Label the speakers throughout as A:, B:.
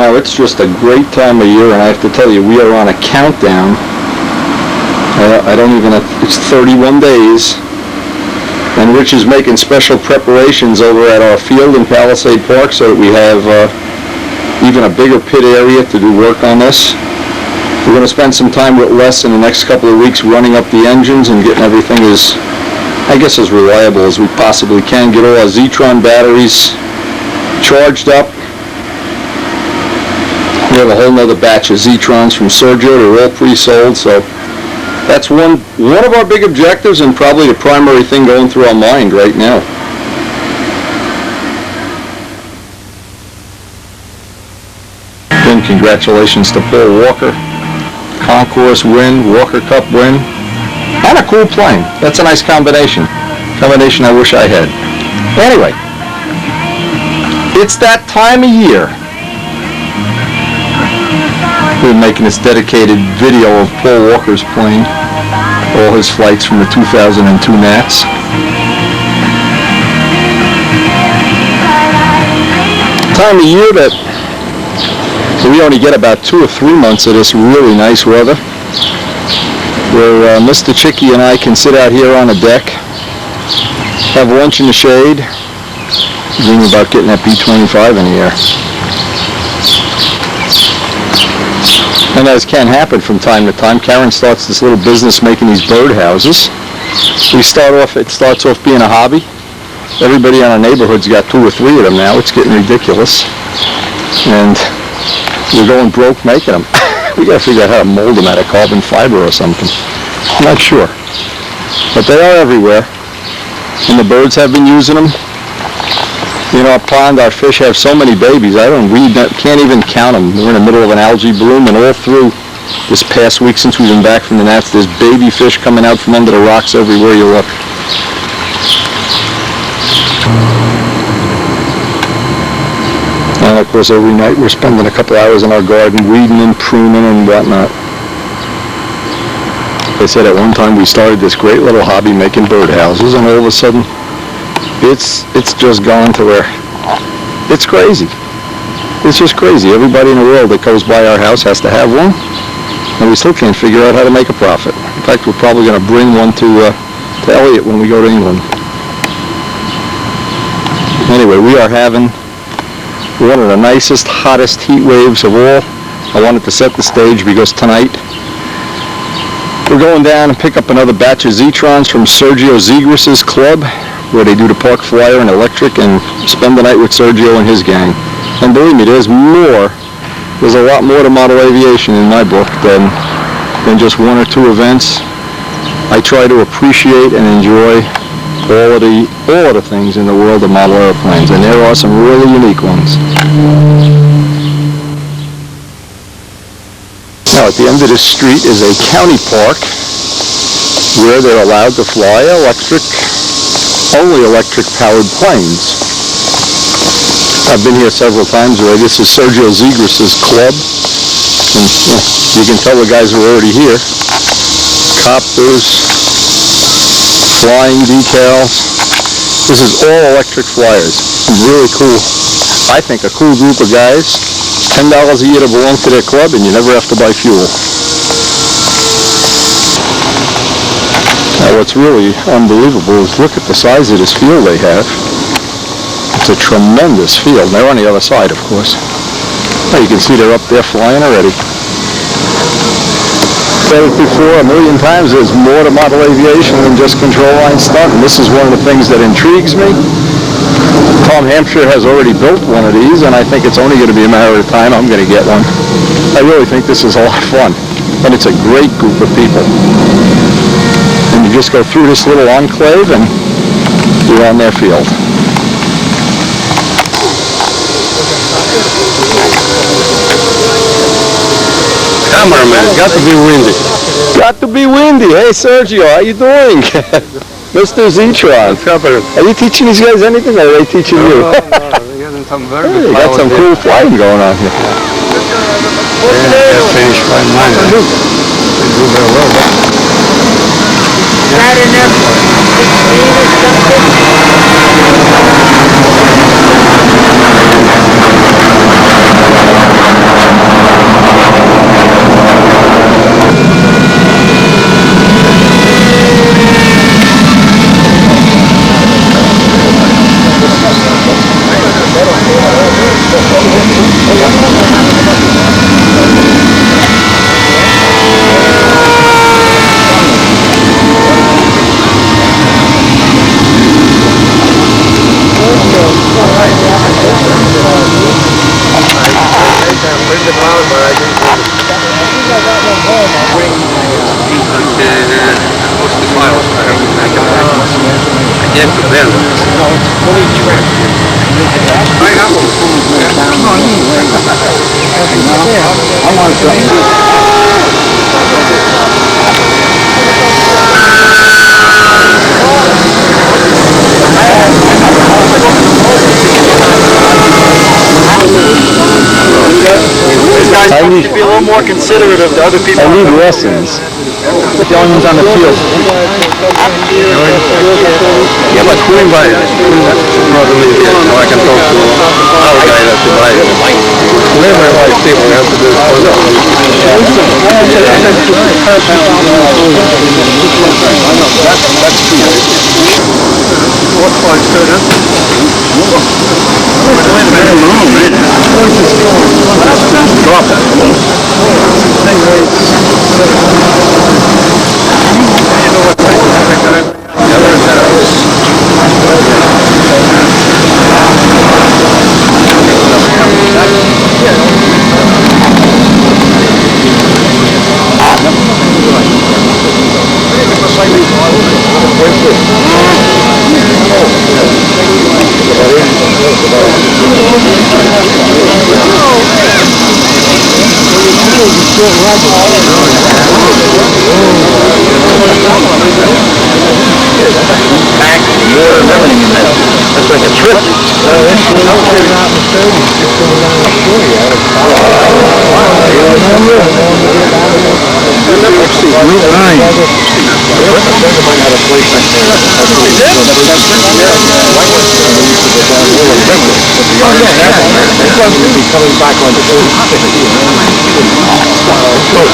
A: know, it's just a great time of year, and I have to tell you, we are on a countdown. I don't even, it's 31 days, and Rich is making special preparations over at our field in Palisade Park so that we have even a bigger pit area to do work on this. We're going to spend some time with Les in the next couple of weeks running up the engines and getting everything as, I guess, as reliable as we possibly can. Get all our Ztron batteries charged up. We have a whole nother batch of Ztrons from Sergio. They're all pre-sold, so that's one of our big objectives and probably the primary thing going through our mind right now. Again, congratulations to Paul Walker. Concourse win, Walker Cup win, and a cool plane. That's a nice combination. Combination I wish I had. Anyway, it's that time of year. We're making this dedicated video of Paul Walker's plane, all his flights from the 2002 Nats. Time of year that we only get about 2 or 3 months of this really nice weather, where Mr. Chicky and I can sit out here on the deck, have lunch in the shade, dream about getting that B-25 in the air. And as can happen from time to time, Karen starts this little business making these bird houses. It starts off being a hobby. Everybody in our neighborhood's got 2 or 3 of them now. It's getting ridiculous. And we're going broke making them. We got to figure out how to mold them out of carbon fiber or something. I'm not sure. But they are everywhere. And the birds have been using them. In our pond, our fish have so many babies. We can't even count them. We're in the middle of an algae bloom, and all through this past week since we've been back from the Nats, there's baby fish coming out from under the rocks everywhere you look. And of course, every night we're spending a couple hours in our garden weeding and pruning and whatnot. Like I said, at one time we started this great little hobby making birdhouses, and all of a sudden it's just gone to where it's crazy. It's just crazy. Everybody in the world that goes by our house has to have one, and we still can't figure out how to make a profit. In fact, we're probably going to bring one to Elliot when we go to England. Anyway, we are having one of the nicest, hottest heat waves of all. I wanted to set the stage because tonight we're going down and pick up another batch of Ztrons from Sergio Zegris's club, where they do the park flyer and electric, and spend the night with Sergio and his gang. And believe me, there's a lot more to model aviation in my book than just 1 or 2 events. I try to appreciate and enjoy all of the things in the world of model airplanes, and there are some really unique ones. Now, at the end of this street is a county park where they're allowed to fly only electric-powered planes. I've been here several times already. This is Sergio Zegris's club. And, you can tell the guys are already here. Copters, flying decals. This is all electric flyers. Really cool. I think a cool group of guys. $10 a year to belong to their club, and you never have to buy fuel. Now, what's really unbelievable is look at the size of this field they have. It's a tremendous field. They're on the other side, of course. Now you can see they're up there flying already. Said it before a million times, there's more to model aviation than just control line stunt, and this is one of the things that intrigues me. Tom Hampshire has already built one of these, and I think it's only going to be a matter of time I'm going to get one. I really think this is a lot of fun, and it's a great group of people. And you just go through this little enclave and you're on their field. Cameraman, it's got to be windy. Got to be windy. Hey Sergio, how you doing? Mr. Ztrons. Are you teaching these guys anything, or are they teaching you?
B: No, they're getting some very good.
A: You got some cool flying going on here.
B: Yeah, just finished flying mine. They do very well.
C: Not enough 16 or something.
B: proyecto, verlo.
A: I need
B: to be a little more considerate of the other people.
A: I need lessons. The only ones on the field.
B: Yeah, but who invited us? Probably so I can talk to our guy that invited us. Whenever I invite people, we have to do it for them. That's true. What part stood up? Drop it. That's like a trip.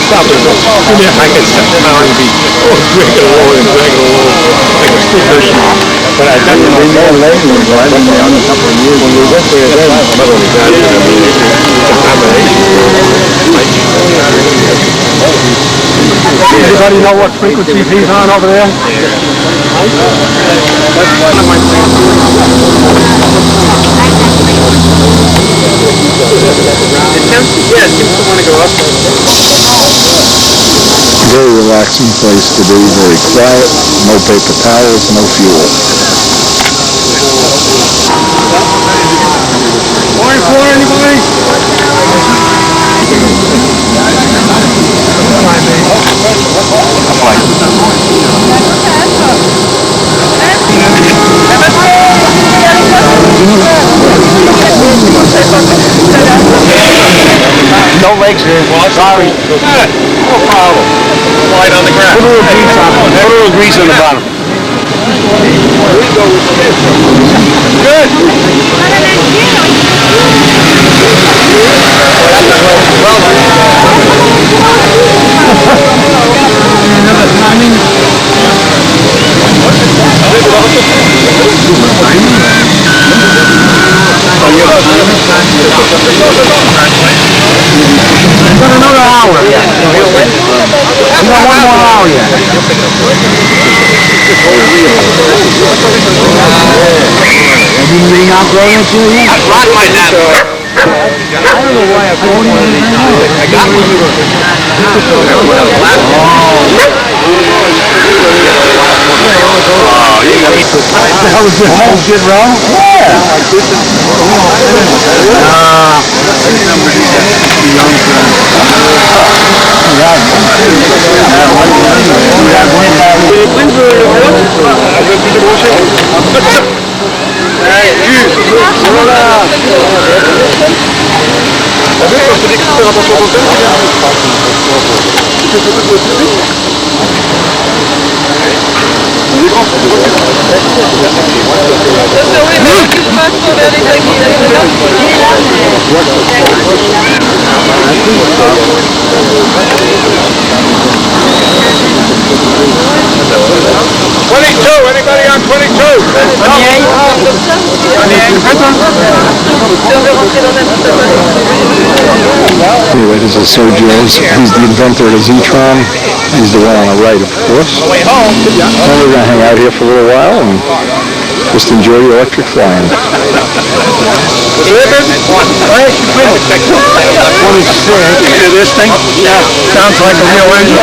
B: Stop it. I can sit down and be drink it along and drag it along like a stick fishing. But I think they know lately, right? On a couple of years when we went there then, not only that, I mean, contamination.
C: Anybody know what frequency he's on over there?
B: It seems to want to go up.
A: Very relaxing place to be, very quiet, no paper towels, no fuel.
C: Morning for anybody?
B: No legs here. Sorry. No problem. Slide on the ground. Put a little grease on the bottom. Good.
C: We've got another hour yet. We've got one more hour yet. Have you been out growing it yet?
B: I brought my dad.
C: I don't know why I phoned you.
B: I got one. Oh, you got it.
C: What the hell is this? Bullshit row?
B: Anybody on 22? 28?
A: Anyway, this is Sergio's. He's the inventor of the Ztron. He's the one on the right, of course. And we're going to hang out here for a little while and Just enjoy your electric flying.
B: This thing? Yeah. Sounds like a real engine.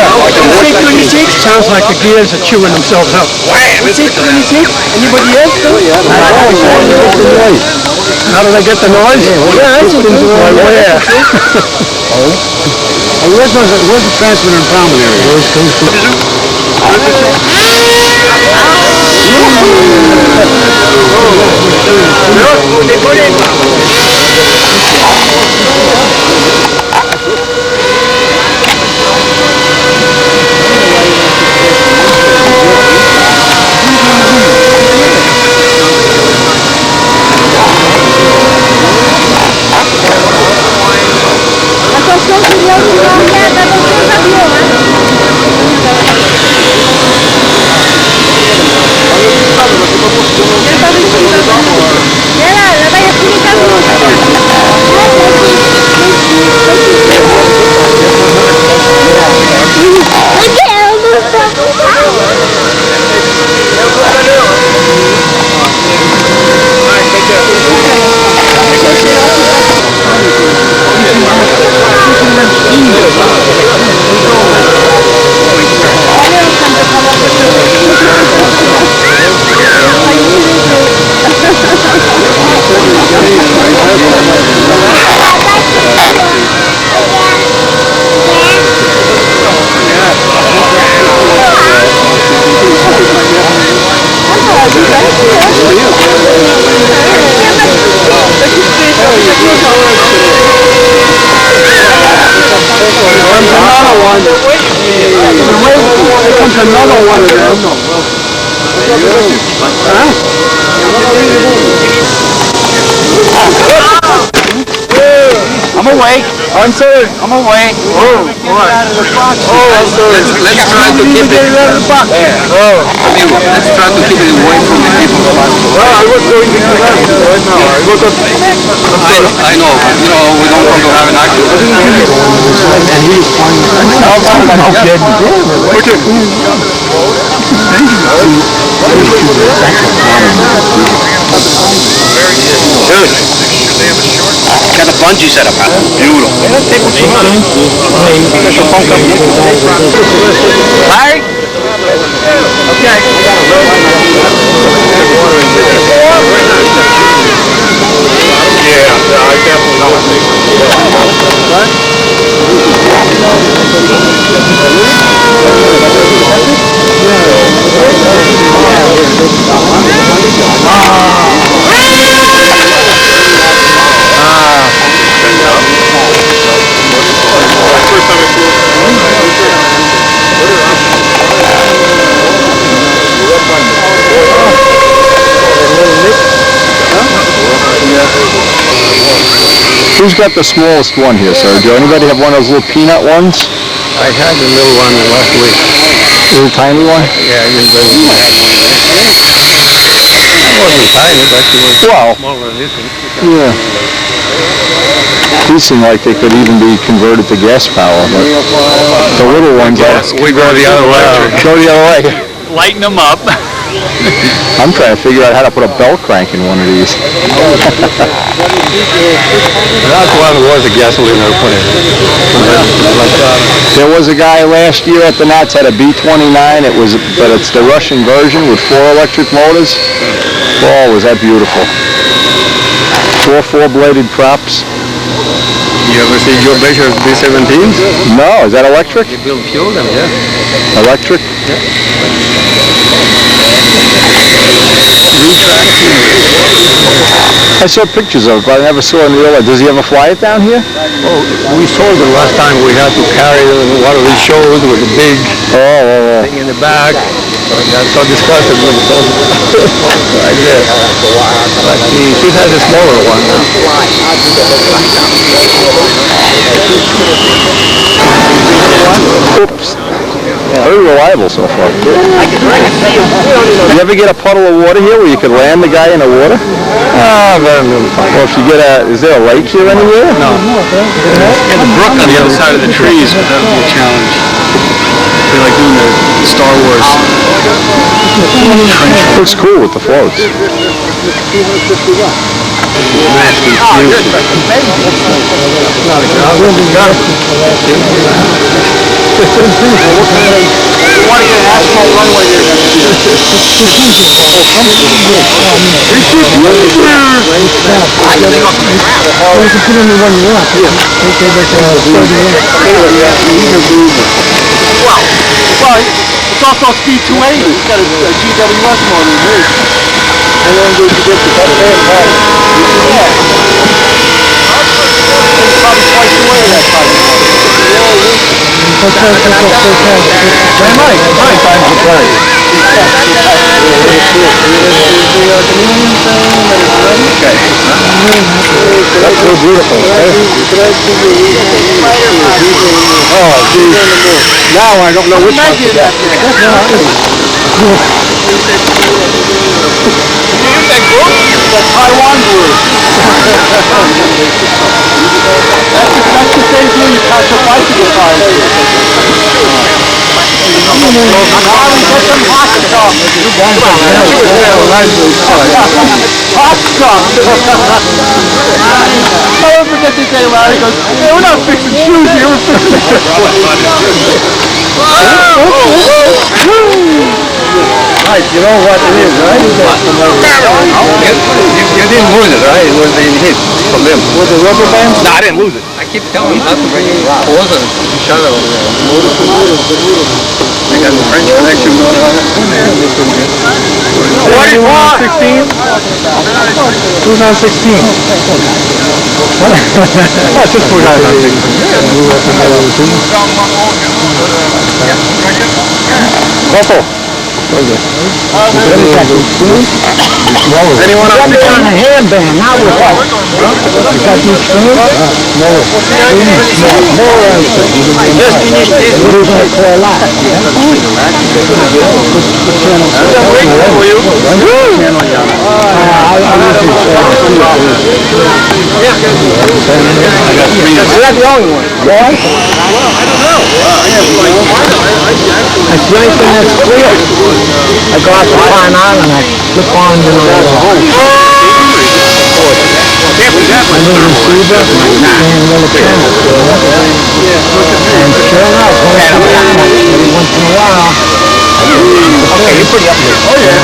B: Sounds like the gears are chewing themselves up. Wham! Is it 26? Anybody else? How do they get the noise? Yeah, that's it. Where? Where's the transmitter and common area? Another one of them. I'm awake. I'm sorry. I'm awake. Oh, what? Oh, I'm sorry. Let's try to keep it. Oh, let's try to keep it away from the people. Well, I was going to do that right now. I know. You know, we don't want to have an accident. Okay. Good. Got a bungee set up. Beautiful. Larry? Okay. Yeah, I definitely know.
A: Who's got the smallest one here, sir? Do anybody have one of those little peanut ones?
B: I had the little one last week.
A: Little tiny one?
B: Yeah, I just barely had one. It wasn't tiny, but it was smaller than this one.
A: Yeah. These seem like they could even be converted to gas power, but the little ones are...
B: We go the other way.
A: Go the other way.
C: Lighten them up.
A: I'm trying to figure out how to put a bell crank in one of these.
B: That's one was a gasoline I put in.
A: There was a guy last year at the Nats had a B-29. But it's the Russian version with 4 electric motors. Oh, was that beautiful. 4 4-bladed props.
B: You ever see Joe Becher's B-17s?
A: No, is that electric?
B: You build fuel them, yeah.
A: Electric?
B: Yeah.
A: I saw pictures of it, but I never saw it in real life. Does he ever fly it down here?
B: Oh, we sold it last time. We had to carry one of these shows with a big thing in the back. I got so disgusted when we sold it. Like this. But he has a smaller one.
A: Oops. Very reliable so far. You ever get a puddle of water here where you could land the guy in the water?
B: Very little.
A: Or if you get is there a lake here anywhere?
B: No.
C: Yeah, the brook on the other side of the trees, but that would be a challenge. It'd be like doing the Star Wars
A: Looks cool with the floats.
C: You want to get an asphalt runway there next year. Well, it's also a speed 280. It's got a GWS motor in his. And then you get the it's probably twice the weight of that type of motor.
B: That's so beautiful. Oh, geez. Now I don't know which one to get.
C: That Taiwan blue. That's the same blue you catch a bicycle tires with. Harley, get some hot stuff. Hot stuff. I don't forget this day, Larry goes, hey, we're not fixing shoes here, we're fixing
B: Right, you know what it is, right? You didn't lose it, right? It was in hit from them. Was it rubber bands? No, I didn't lose it. I keep telling him not to bring it. It wasn't. Shut it over there. They got the French connection going on. What do you want? 16? 2016. That's just 2016. Couple. Anyone else? On a handband, not with us. You got these spoons? No. Yes, you need this. What is that for a lot? I'm waiting for you. Is that the only one? What? I don't know. I see anything that's clear. I go out to Pine Island, I flip on, you know, my little receiver, and little channel. And sure enough, every once in a while, okay, you're pretty up there. Oh, yeah.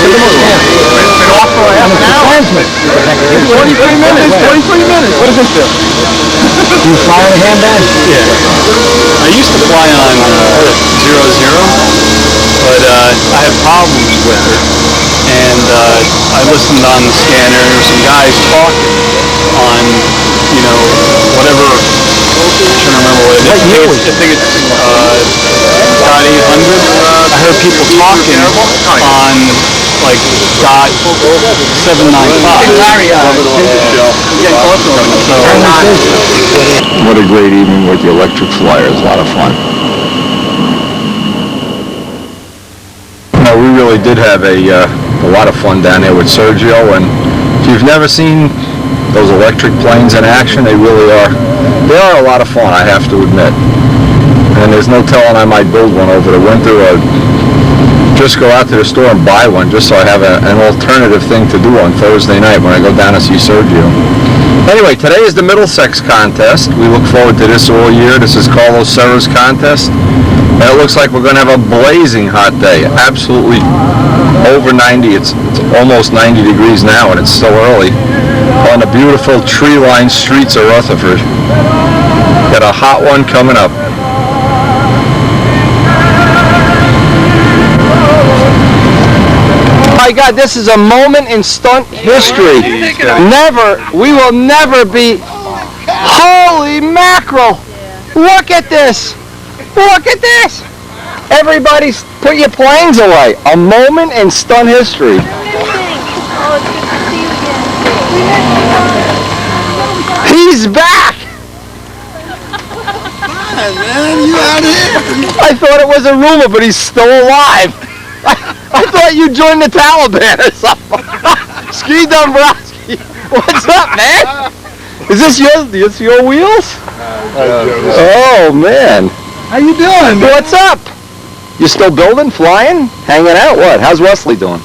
B: It's been off for a half an hour. 23 minutes, 23 minutes. What does this do? Do you fly on a handband?
D: Yeah. I used to fly on 00, but I have problems with it. And I listened on the scanner, some guys talking on, you know, whatever, I'm trying to remember what it is. I think it's dot 800. I heard people talking on like dot 795.
A: What a great evening with the electric flyer. It's a lot of fun. We really did have a lot of fun down there with Sergio, and if you've never seen those electric planes in action, they really are. They are a lot of fun, I have to admit. And there's no telling I might build one over the winter, or just go out to the store and buy one, just so I have an alternative thing to do on Thursday night when I go down to see Sergio. Anyway, today is the Middlesex contest. We look forward to this all year. This is Carlos Serra's contest. And it looks like we're going to have a blazing hot day. Absolutely over 90. It's almost 90 degrees now, and it's still early. On the beautiful tree-lined streets of Rutherford. Got a hot one coming up.
C: My God, this is a moment in stunt history. We will never be. Holy mackerel! Look at this! Look at this! Everybody, put your planes away. A moment in stunt history. He's back!
B: Man, you out here?
C: I thought it was a rumor, but he's still alive. I thought you joined the Taliban or something. Ski Dombrowski, what's up, man? Is this your wheels? Oh man.
B: How you doing, man?
C: What's up?
A: You still building, flying, hanging out? What? How's Wesley doing?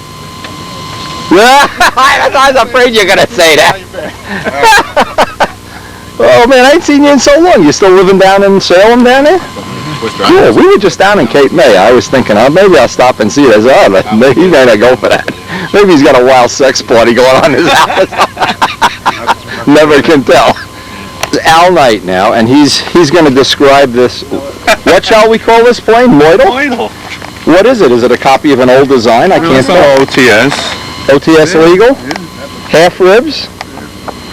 A: I was afraid you're gonna say that. Oh man, I ain't seen you in so long. You still living down in Salem down there? Yeah, we were just down in Cape May. I was thinking, oh, maybe I'll stop and see it. I said, oh, maybe he may not go for that. Maybe he's got a wild sex party going on in his house. Never can tell. It's Al Knight now, and he's going to describe this. What shall we call this plane? Moidal?
E: Moidal.
A: What is it? Is it a copy of an old design? I can't tell.
E: OTS.
A: OTS legal? Half ribs?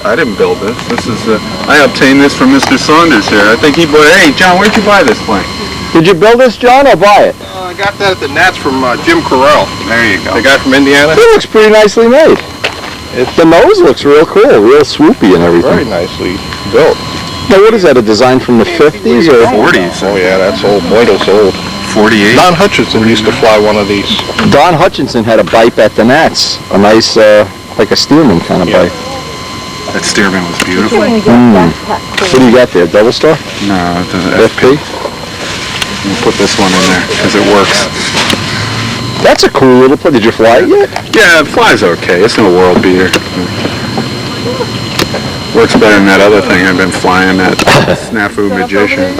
E: I didn't build this. This is I obtained this from Mr. Saunders here. I think he bought. Hey, John, where'd you buy this plane?
A: Did you build this, John, or buy it?
B: I got that at the Nats from Jim Carell.
E: There you go.
B: The guy from Indiana.
A: It looks pretty nicely made. The nose looks real cool, real swoopy and everything.
B: Very nicely built.
A: Now, what is that, a design from the 50s or
E: 40s?
B: Oh yeah, that's old. Moidal's old.
E: 48.
B: Don Hutchinson used to fly one of these.
A: Don Hutchinson had a bipe at the Nats, a nice, like a Stearman kind of bipe.
E: That Stearman was beautiful.
A: What do you got there, double star?
E: No, it's an
A: FP?
E: We'll put this one in there because it works.
A: That's a cool little plane. Did you fly it yet?
E: Yeah, it flies okay. It's no world beater. Works better than that other thing I've been flying, that Snafu Magician.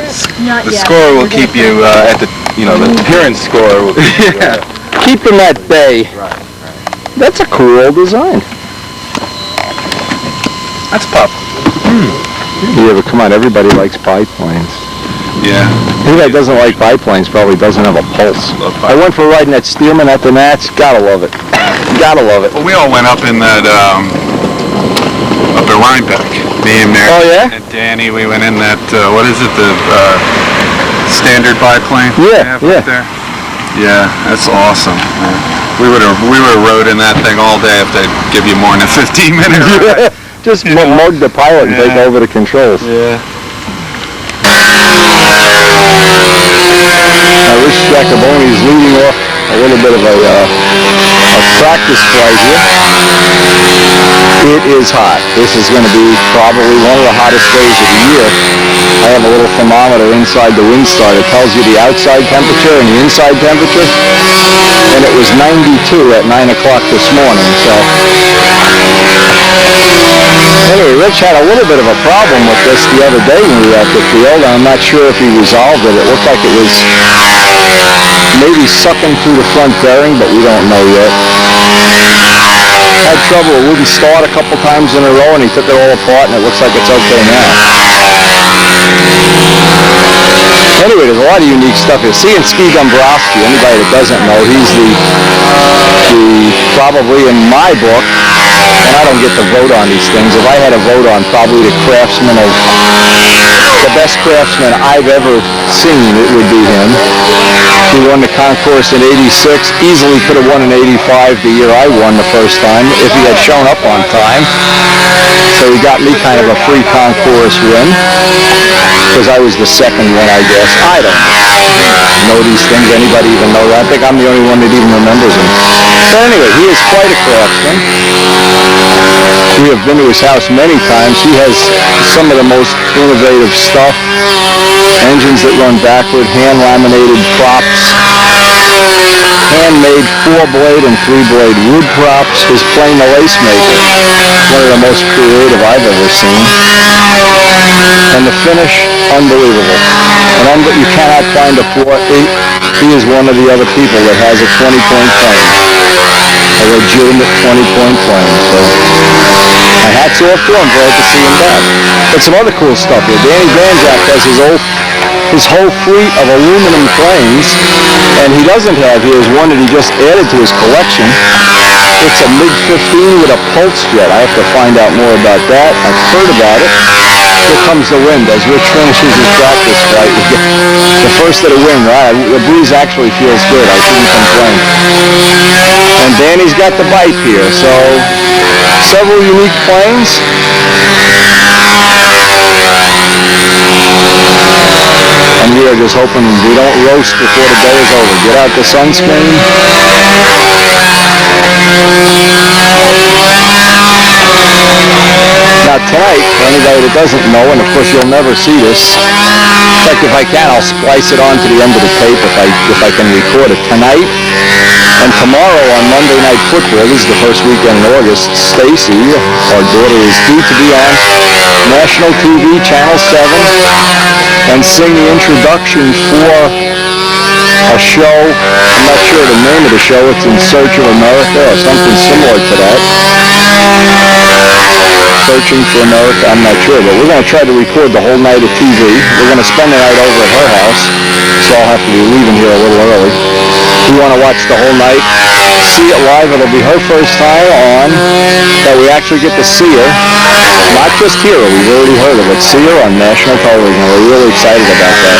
F: Not
E: The
F: yet.
E: score will keep you at the, the appearance score will keep you,
A: Keep them at bay. That's a cool old design.
E: That's pop.
A: Yeah, but come on, everybody likes biplanes.
E: Yeah.
A: Who that doesn't like biplanes probably doesn't have a pulse. I went for riding that Stearman at the Nats. Gotta love it. Gotta love it.
E: Well, we all went up in that, up at Rhinebeck. Me and Mary.
A: Oh, yeah?
E: And Danny, we went in that, what is it, the standard biplane?
A: Yeah,
E: Up
A: yeah.
E: there. Yeah, that's awesome. We would have rode in that thing all day if they'd give you more than a 15-minute ride.
A: Just mug the pilot and take over the controls.
E: Yeah.
A: Now, Rich Giacoboni is leading off a little bit of a practice flight here. It is hot. This is going to be probably one of the hottest days of the year. I have a little thermometer inside the WinStar that tells you the outside temperature and the inside temperature. And it was 92 at 9 o'clock this morning, so... Anyway, Rich had a little bit of a problem with this the other day when we were at the field, and I'm not sure if he resolved it. It looked like it was maybe sucking through the front bearing, but we don't know yet. Had trouble. It wouldn't start a couple times in a row, and he took it all apart, and it looks like it's okay now. Anyway, there's a lot of unique stuff here. Seeing Ski Dombrowski, anybody that doesn't know, he's the probably in my book, and I don't get to vote on these things. If I had a vote on probably the craftsman of the best craftsman I've ever seen, it would be him. He won the concourse in '86. Easily could have won in '85, the year I won the first time, if he had shown up on time. So he got me kind of a free concourse win, because I was the second one, I guess. I don't know these things. Anybody even know that? I think I'm the only one that even remembers them. So anyway, he is quite a craftsman. We have been to his house many times. He has some of the most innovative stuff. Engines that run backward, hand-laminated props, handmade 4-blade and 3-blade wood props. His plane, the Lace Maker, one of the most creative I've ever seen. And the finish, unbelievable. And you cannot find a 4. He is one of the other people that has a 20-point plane. A legitimate 20-point plane. So, my hat's off to him. Glad to see him back. But some other cool stuff here. Danny Banzak has his whole fleet of aluminum planes, and he doesn't have here is one that he just added to his collection. It's a MiG-15 with a pulse jet. I have to find out more about that. I've heard about it. Here comes the wind as Rich finishes his practice flight. We get the first of the wind, right? The breeze actually feels good. I shouldn't complain. And Danny's got the bike here, so several unique planes. And we are just hoping we don't roast before the day is over. Get out the sunscreen. Now tonight, for anybody that doesn't know, and of course you'll never see this, in fact if I can I'll splice it on to the end of the tape if I can record it. Tonight and tomorrow on Monday Night Football, this is the first weekend in August, Stacy, our daughter, is due to be on national TV, Channel 7, and sing the introduction for a show. I'm not sure the name of the show. It's In Search of America or something similar to that. Searching for America, I'm not sure, but we're going to try to record the whole night of TV. We're going to spend the night over at her house, so I'll have to be leaving here a little early. We want to watch the whole night, see it live. It'll be her first time on, that we actually get to see her. Not just hear her, we've already heard her, but see her on national television. We're really excited about that.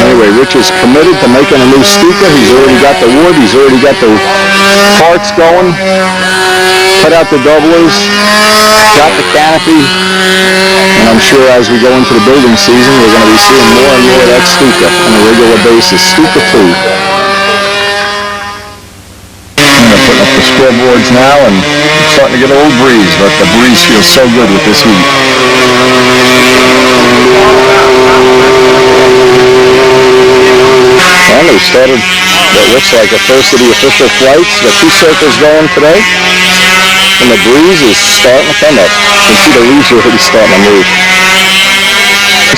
A: Anyway, Rich is committed to making a new speaker. He's already got the wood. He's already got the parts going. Cut out the doublers. Got the canopy. And I'm sure as we go into the building season, we're going to be seeing more and more of that Stuka on a regular basis. Stuka 2. I'm putting up the scoreboards now, and it's starting to get a little breeze, but the breeze feels so good with this heat. And they started what looks like the first of the official flights. Got 2 circles going today, and the breeze is starting to come up. You can see the leaves are already starting to move.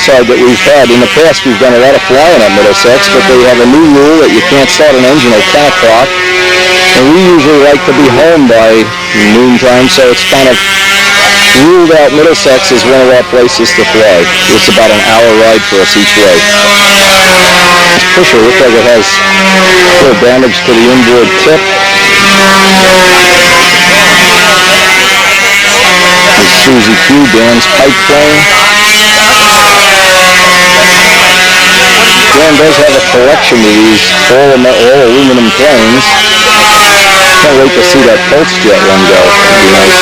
A: Side that we've had in the past, we've done a lot of flying at Middlesex, but they have a new rule that you can't start an engine at 10 o'clock. And we usually like to be home by noontime, so it's kind of ruled out Middlesex is one of our places to fly. It's about an hour ride for us each way. This pusher looks like it has a little damage to the inboard tip. There's Susie Q, Dan's pipe plane. Dan does have a collection of these all aluminum planes. Can't wait to see that pulse jet one go. It'd be nice.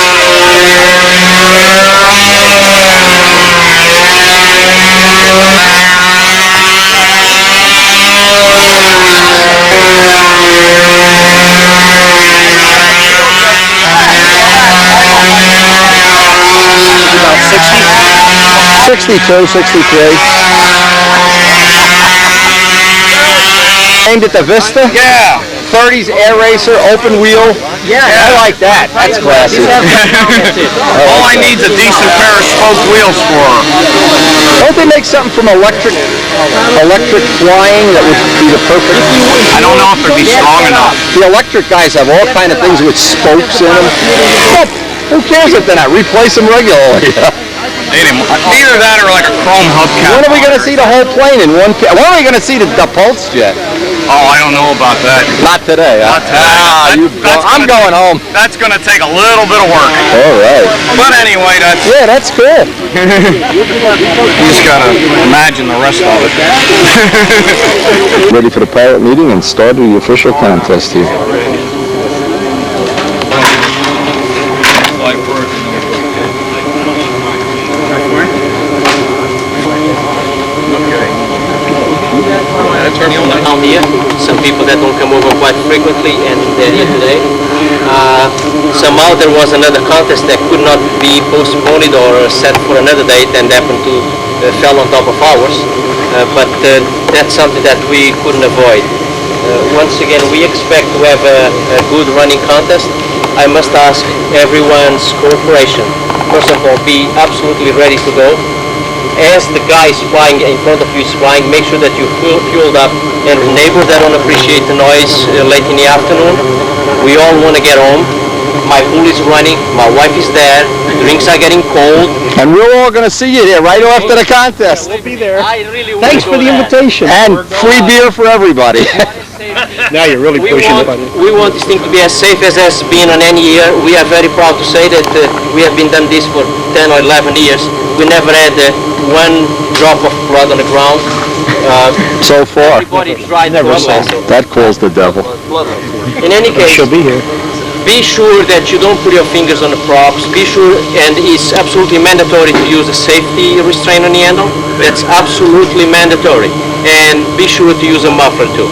A: 62, 63. Aimed at the Vista?
B: Yeah.
A: 30s air racer, open wheel.
C: Yeah,
A: I like that. That's classy.
B: All I need is a decent pair of spoked wheels for her.
A: Don't they make something from electric flying that would be the perfect?
B: I don't know if it'd be strong enough.
A: The electric guys have all kind of things with spokes in them. Well, who cares if they're not? Replace them regularly.
B: Either that or like a chrome hubcap.
A: When are we going to see the whole plane in one? When are we going to see the pulse jet?
B: Oh, I don't know about that.
A: Not today. Huh?
B: Not today.
A: I'm going home.
B: That's going to take a little bit of work.
A: All right.
B: But anyway,
A: that's cool.
B: You just got to imagine the rest of it.
A: Ready for the pilot meeting and start the official contest here.
F: Down here, some people that don't come over quite frequently, and they're here today. Somehow there was another contest that could not be postponed or set for another date, and happened to fell on top of ours. But that's something that we couldn't avoid. Once again, we expect to have a good running contest. I must ask everyone's cooperation. First of all, be absolutely ready to go. As the guy is flying in front of you is flying, make sure that you're fueled up, and neighbors that don't appreciate the noise late in the afternoon. We all want to get home. My pool is running, my wife is there, drinks are getting cold.
A: And we're all going to see you there right after the contest.
F: We'll be there. I really
C: Thanks for the invitation.
A: And free beer for everybody.
B: Now you're really pushing it.
F: We want this thing to be as safe as has been on any year. We are very proud to say that we have been done this for 10 or 11 years. We never had one drop of blood on the ground.
A: So far.
F: Everybody tried to
A: That calls the devil.
F: In any case,
B: She'll be here.
F: be sure that you don't put your fingers on the props. Be sure, and it's absolutely mandatory to use a safety restraint on the handle. That's absolutely mandatory. and be sure to use a muffler too.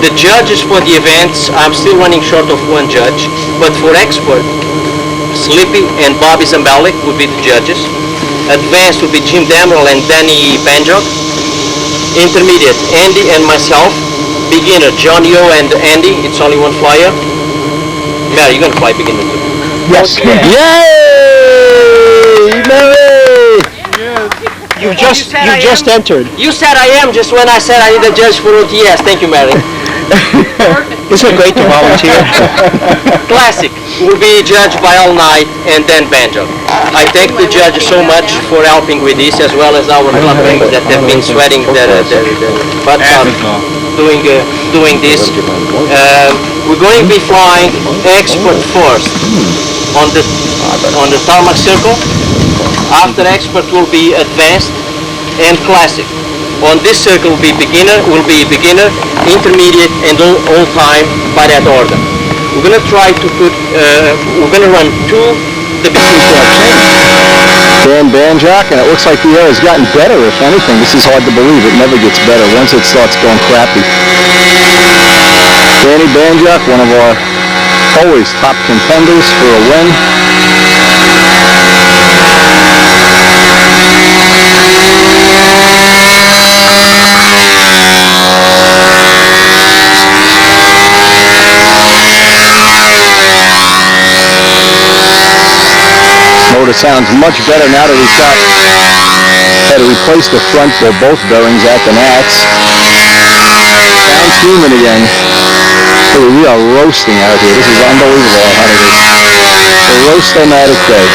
F: The judges for the events, I'm still running short of one judge, but for expert, Slippy and Bobby Zambalik would be the judges. Advanced would be Jim Damerl and Danny Banjok. Intermediate, Andy and myself. Beginner, John Yo and Andy. It's only one flyer. Mary, you're gonna fly beginner too.
C: Yes.
F: Okay.
C: Yay! Mary!
B: You just entered.
F: You said I am just when I said I need a judge for OTS. Thank you, Mary.
B: Isn't it great to volunteer?
F: Classic will be judged by all night and then banjo. I thank the judges so much for helping with this, as well as our club members that have been sweating their butts off doing this. We're going to be flying expert first on the tarmac circle. After expert will be advanced and classic. On this circle will be beginner, intermediate, and all time by that order. We're going to try to put, we're going to run the beginning
A: Dan Banjak, and it looks like the air has gotten better, if anything. This is hard to believe. It never gets better once it starts going crappy. Danny Banjak, one of our always top contenders for a win. Motor sounds much better now that he's had to replace the front or both bearings at the Nats. Sounds human again. Hey, we are roasting out here. This is unbelievable how hot it is. The roast-o-matic day.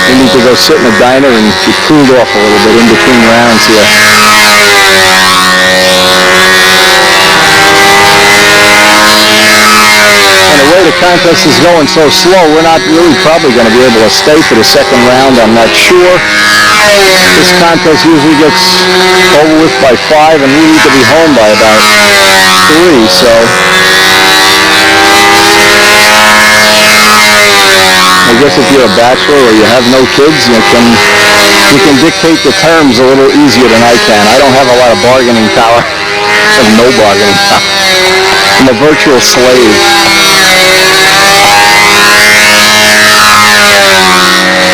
A: We need to go sit in a diner and be cooled off a little bit in between rounds here. And the way the contest is going so slow, we're not really probably going to be able to stay for the second round. I'm not sure. This contest usually gets over with by 5, and we need to be home by about 3, so I guess if you're a bachelor or you have no kids, you can dictate the terms a little easier than I can. I don't have a lot of bargaining power. I have no bargaining power. I'm a virtual slave.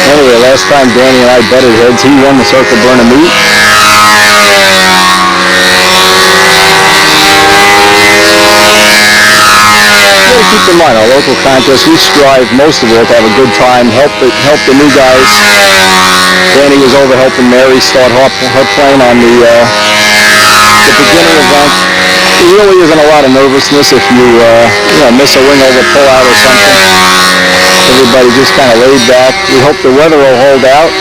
A: Anyway, last time Danny and I butted heads, he won the Circle Burner meet. Keep in mind, our local contest, we strive most of all to have a good time, help the new guys. Danny was over helping Mary start her plane on the beginner event. There really isn't a lot of nervousness if you miss a wing over pull-out or something. Everybody just kind of laid back. We hope the weather will hold out.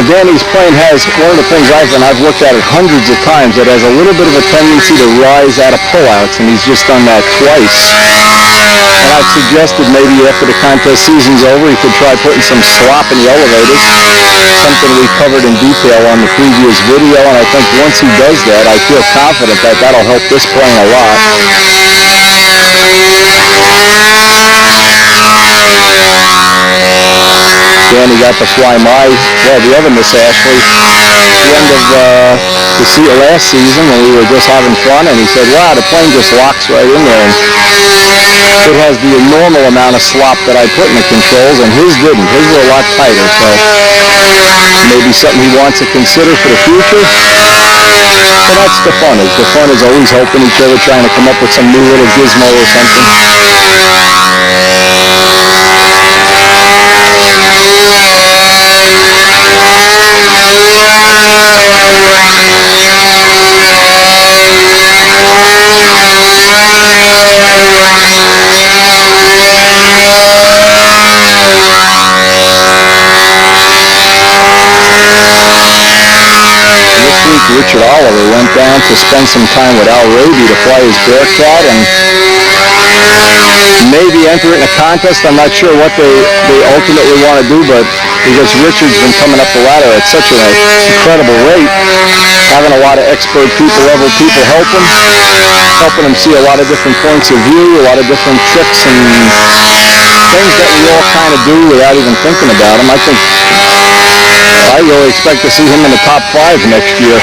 A: Danny's plane has, one of the things I've looked at it hundreds of times, it has a little bit of a tendency to rise out of pullouts, and he's just done that twice. And I've suggested maybe after the contest season's over, he could try putting some slop in the elevators, something we covered in detail on the previous video, and I think once he does that, I feel confident that that'll help this plane a lot. Danny got to fly the other Miss Ashley, at the end of the last season when we were just having fun, and he said, wow, the plane just locks right in there. And it has the normal amount of slop that I put in the controls, and his didn't. His were a lot tighter, so maybe something he wants to consider for the future. So that's the fun. The fun is always helping each other, trying to come up with some new little gizmo or something. to spend some time with Al Raby to fly his Bearcat and maybe enter it in a contest. I'm not sure what they ultimately want to do, but because Richard's been coming up the ladder at such an incredible rate, having a lot of expert people, level people helping him see a lot of different points of view, a lot of different tricks and things that we all kind of do without even thinking about them. I really expect to see him in the top 5 next year.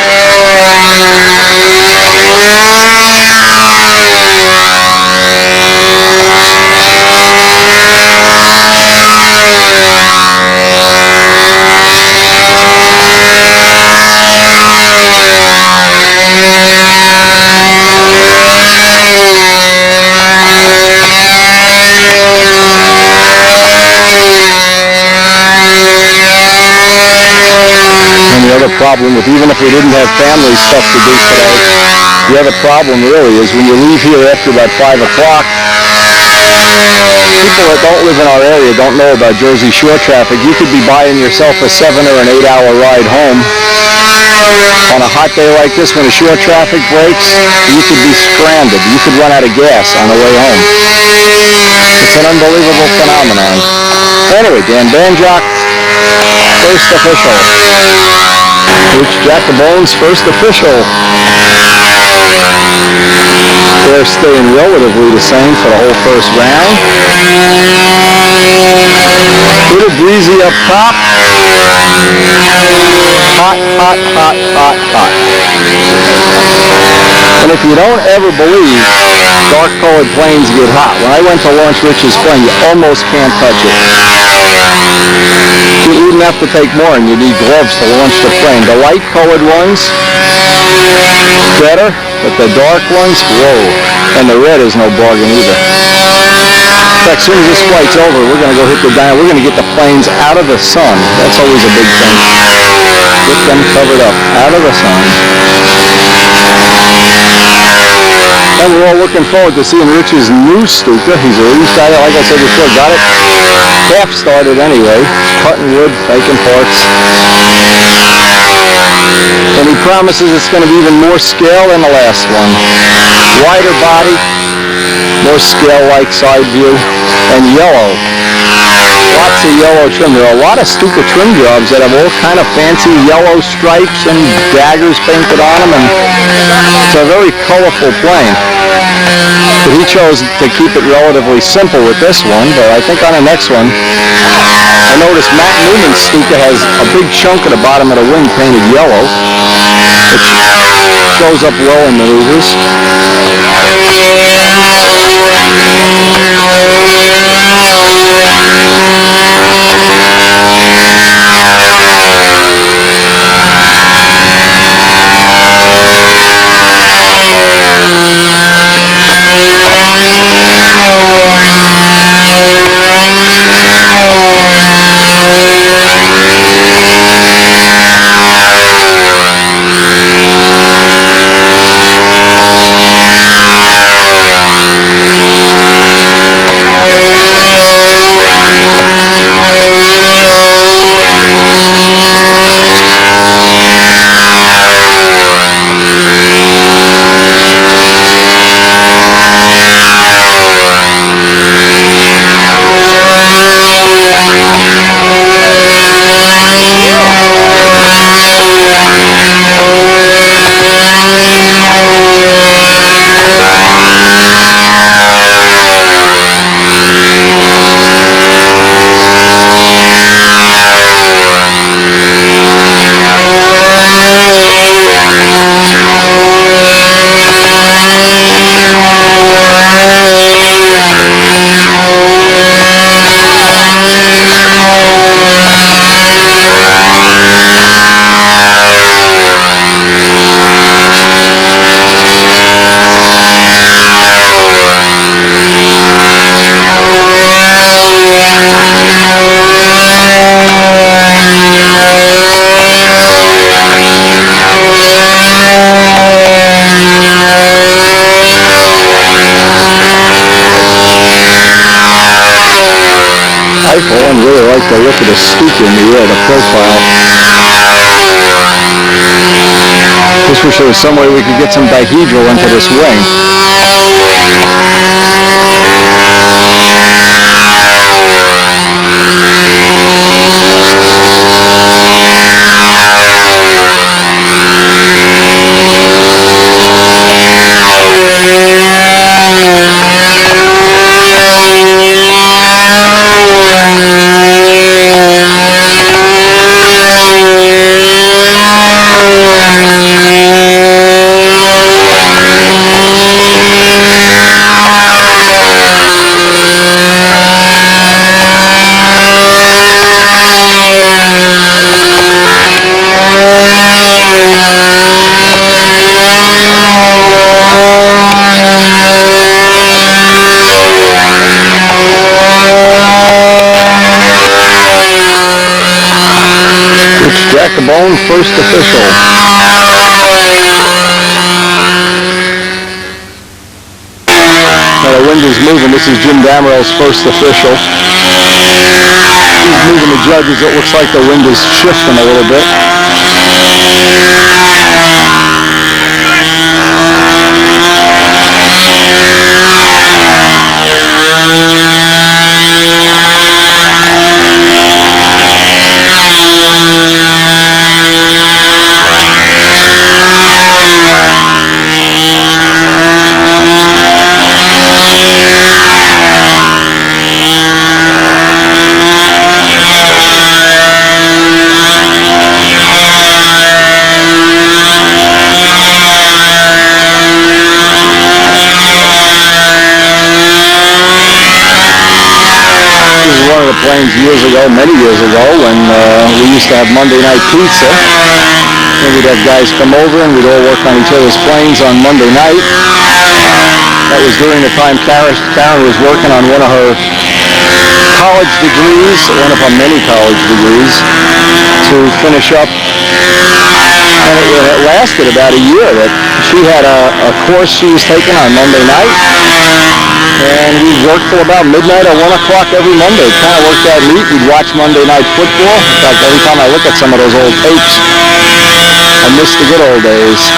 A: Problem with, even if we didn't have family stuff to do today, the other problem really is when you leave here after about 5 o'clock, people that don't live in our area don't know about Jersey Shore traffic. You could be buying yourself a 7 or an 8 hour ride home. On a hot day like this when the shore traffic breaks, you could be stranded. You could run out of gas on the way home. It's an unbelievable phenomenon. Anyway, Dan Banjock, first official. Coach Jack the Bones, first official. They're staying relatively the same for the whole first round. Little breezy up top. Hot, hot, hot, hot, hot. And if you don't ever believe dark-colored planes get hot, when I went to launch Rich's plane, you almost can't touch it. You wouldn't have to take more, and you need gloves to launch the plane. The light-colored ones, better, but the dark ones, whoa. And the red is no bargain either. In fact, as soon as this flight's over, we're going to go hit the dyno. We're going to get the planes out of the sun. That's always a big thing. Get them covered up, out of the sun. And we're all looking forward to seeing Rich's new Stuka. He's a release guy, like I said before, got it half started anyway, cutting wood, making parts. And he promises it's going to be even more scale than the last one. Wider body, more scale-like side view, and yellow. Lots of yellow trim. There are a lot of Stuka trim jobs that have all kind of fancy yellow stripes and daggers painted on them, and it's a very colorful plane. But he chose to keep it relatively simple with this one, but I think on the next one, I noticed Matt Newman's Stuka has a big chunk at the bottom of the wing painted yellow, which shows up well in maneuvers. I, for one, really like the look of the Stuka in the air, the profile. Just wish there was some way we could get some dihedral into this wing. Jack the Bone, first official. Now the wind is moving. This is Jim Damerel's first official. He's moving the judges. It looks like the wind is shifting a little bit. Planes years ago, many years ago, when we used to have Monday night pizza. And we'd have guys come over and we'd all work on each other's planes on Monday night. That was during the time Karen was working on one of her college degrees, one of her many college degrees, to finish up. And it lasted about a year. That she had a course she was taking on Monday night. And we'd work till about midnight or 1 o'clock every Monday. It kind of worked out neat. We'd watch Monday Night Football. In fact, every time I look at some of those old tapes, I miss the good old days.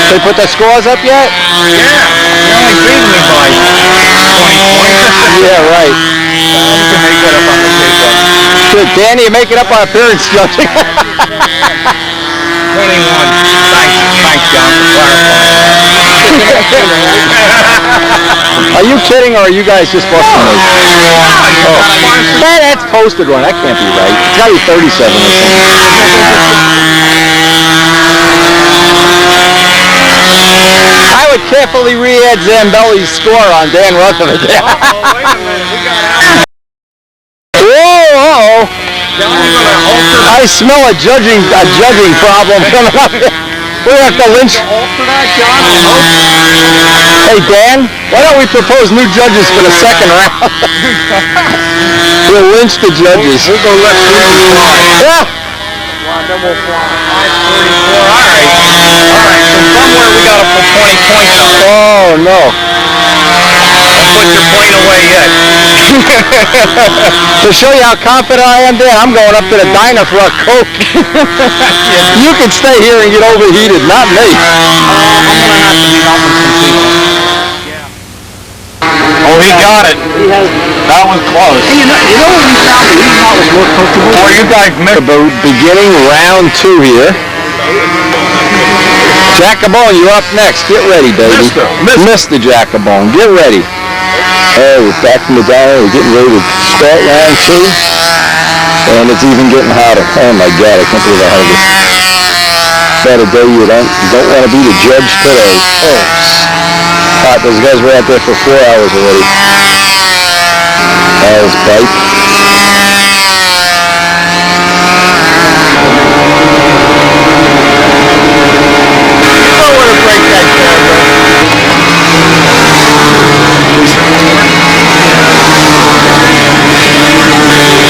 A: They put the scores up yet?
B: Yeah. They only beating me by 20 points.
A: Yeah, right.
B: You can make that up on the paper.
A: Good, Danny, you make it up on appearance judging.
B: 21. Thanks, John, for clarifying.
A: Are you kidding, or are you guys just busting me? Oh. That's posted one. That can't be right. It's got to be 37 or something.
C: I would carefully re-add Zambelli's score on Dan Rutherford.
B: Wait a minute, we got out.
C: Whoa! I smell a judging problem coming up here. We have to lynch. Hey Dan, why don't we propose new judges for the second round? We'll lynch the judges.
B: We'll go left field.
C: Yeah.
B: Then we'll fly. 5:44. All right. So somewhere we got to put 20 points on.
C: Oh no.
B: Don't put your point away yet.
C: To show you how confident I am, Dan, I'm going up to the diner for a Coke. You can stay here and get overheated, not me.
B: I'm gonna have to be helping some people. Oh, he got it. That was close. Hey, you know what we found? The reason I was more comfortable. Oh, you guys missed.
C: Beginning round 2 here. Jacobone, you're up next. Get ready, baby. Mr. Jacobone, get ready. Hey, we're back from the diner. We're getting ready to start round 2. And it's even getting hotter. Oh my God, I can't believe how hot it is. About a day you don't want to be the judge today. Oh, hot. Those guys were out there for 4 hours already. Hell's bite.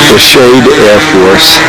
C: The Shade Air Force.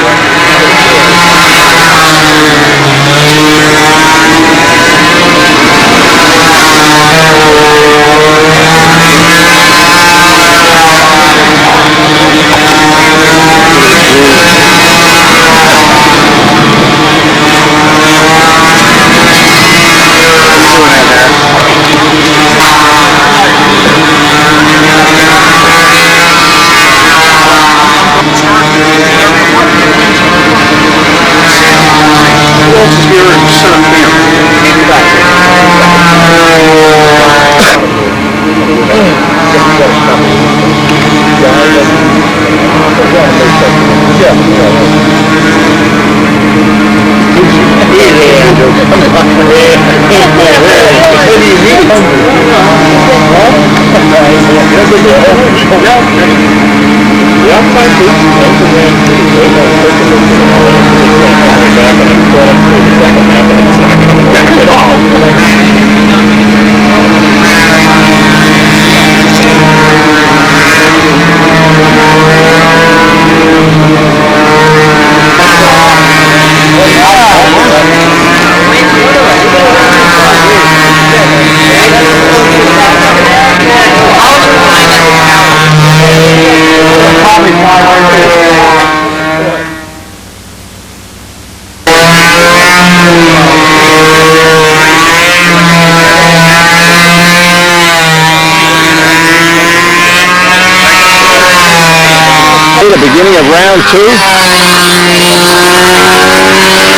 C: The beginning of round 2,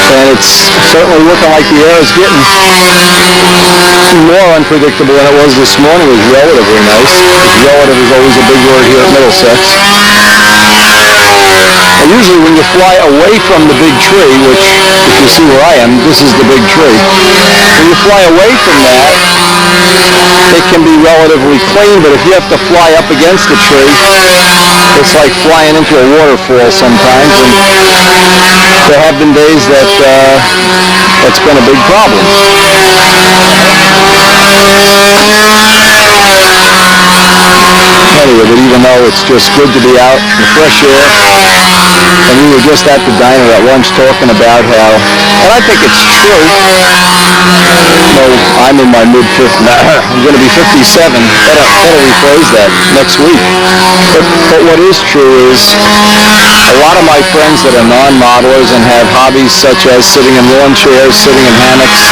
C: and it's certainly looking like the air is getting more unpredictable than it was this morning. It was relatively nice. Relative is always a big word here at Middlesex. And usually when you fly away from the big tree, which if you see where I am, this is the big tree. When you fly away from that, it can be relatively clean, but if you have to fly up against the tree, it's like flying into a waterfall sometimes, and there have been days that that's been a big problem. Anyway, but even though it's just good to be out in the fresh air, and we were just at the diner at lunch talking about how, and I think it's true, I'm in my mid-50s, I'm going to be 57, better rephrase that next week. But what is true is a lot of my friends that are non-modelers and have hobbies such as sitting in lawn chairs, sitting in hammocks,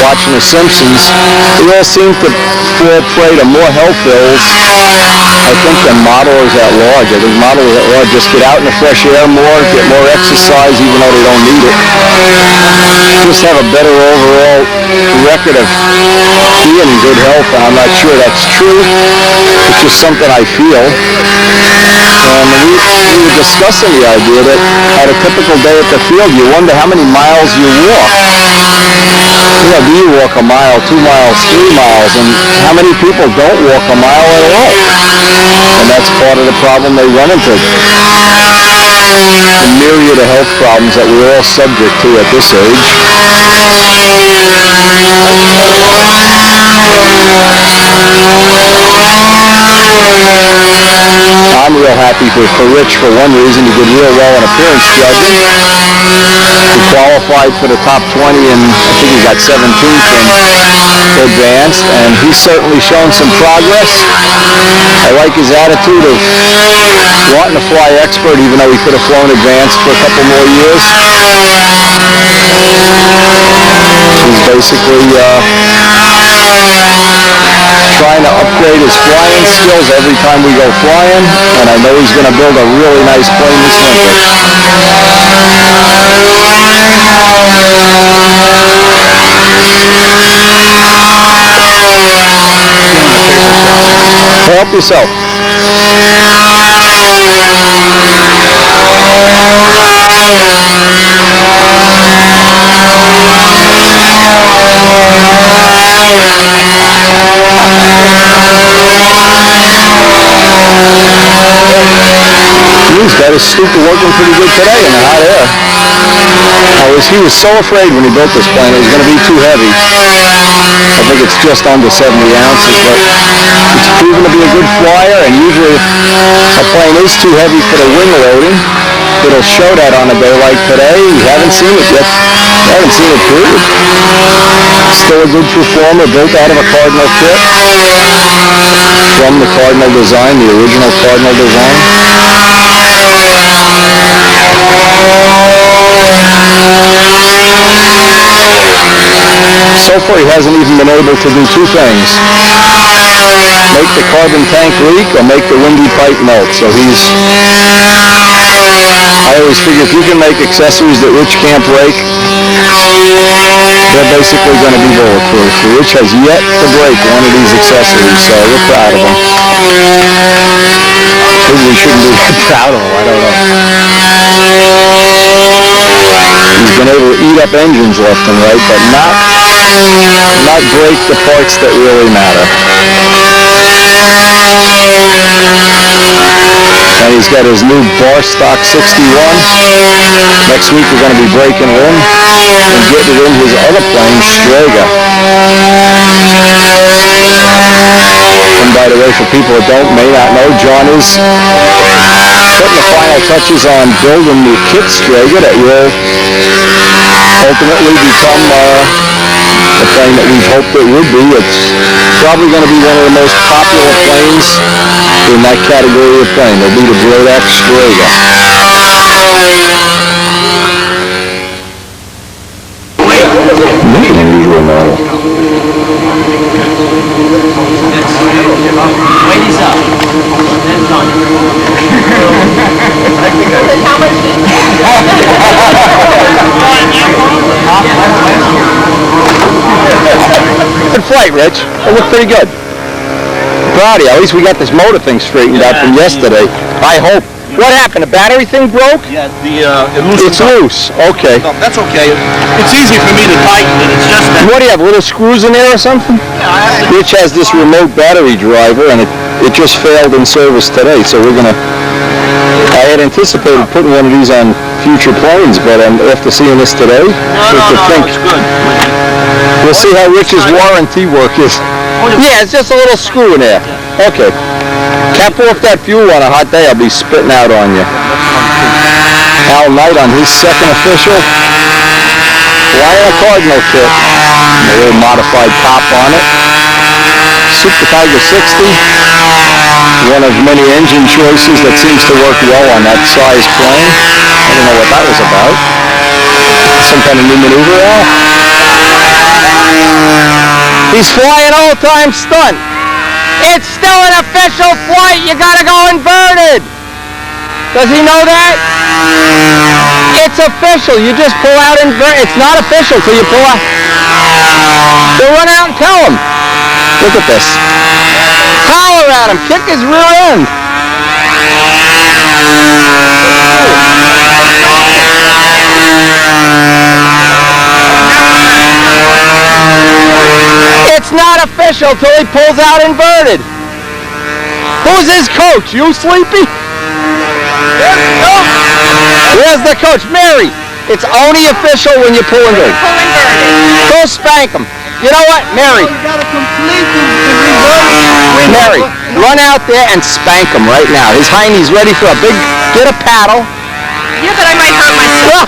C: watching The Simpsons, they all seem to fall prey to more health ills, I think, than modelers at large. I think modelers at large just get out in the fresh air more, get more exercise even though they don't need it. Just have a better overall record of being in good health, and I'm not sure that's true. It's just something I feel. And we were discussing the idea that at a typical day at the field, you wonder how many miles you walk.
A: You know, do you walk a mile, 2 miles, 3 miles, and how many people don't walk a mile at all? And that's part of the problem they run into. The myriad of health problems that we're all subject to at this age. I'm real happy for Rich for one reason. He did real well in appearance judging. He qualified for the top 20 and I think he got 17th and advanced, and he's certainly shown some progress. I like his attitude of wanting to fly expert even though he could have flown advanced for a couple more years. He's basically trying to upgrade his flying skills every time we go flying, and I know he's going to build a really nice plane this winter. Help yourself. He's got his stupid working pretty good today in the hot air. He was so afraid when he built this plane it was going to be too heavy. I think it's just under 70 ounces, but it's proven to be a good flyer, and usually if a plane is too heavy for the wing loading, it'll show that on a day like today. You haven't seen it yet. You haven't seen it, period. Still a good performer, built out of a Cardinal kit from the Cardinal design, the original Cardinal design. So far he hasn't even been able to do two things: make the carbon tank leak or make the windy pipe melt. So I always figure if you can make accessories that Rich can't break, they're basically going to be bulletproof. Rich has yet to break one of these accessories, so we're proud of him. Maybe we shouldn't be that proud of him, I don't know. He's been able to eat up engines left and right, but not break the parts that really matter. And he's got his new bar stock 61. Next week we're going to be breaking it in and getting it in his other plane, Strega. And by the way, for people that may not know, John is putting the final touches on building the kit Strega that will ultimately become the plane that we've hoped it would be. It's probably going to be one of the most popular planes in that category of plane. It'll be the Brodak Strega. Unusual model.
F: Ladies up. That's done.
A: Good flight, Rich. It looked pretty good. Proud of you. At least we got this motor thing straightened out from yesterday. I hope. What happened? The battery thing broke?
G: Yeah, it loosens
A: It's loose. Okay.
G: up. That's okay. It's easy for me to tighten it. It's just that.
A: What do you have? Little screws in there or something? Rich has this remote battery driver, and it just failed in service today. So we're gonna. I had anticipated putting one of these on future planes, but after seeing this today,
G: It's good.
A: we'll see how Rich's warranty work is. Yeah, it's just a little screw in there. Okay. Cap off that fuel on a hot day, I'll be spitting out on you. Al Knight on his second official. Flying a Cardinal kit. A little modified top on it. Super Tiger 60. One of many engine choices that seems to work well on that size plane. I don't know what that was about. Some kind of new maneuver, Al? He's flying all-time stunt. It's still an official flight. You gotta go inverted. Does he know that? It's official. You just pull out inverted. It's not official till you pull out. They'll run out and tell him. Look at this. Holler at him. Kick his rear end.
C: official till he pulls out inverted. Who's his coach? You, Sleepy? Where's the coach? Mary, it's only official when you pull inverted. Go spank him. You know what, Mary? Mary, run out there and spank him right now. His hiney's ready for a big, get a paddle.
H: Yeah, but I might hurt myself.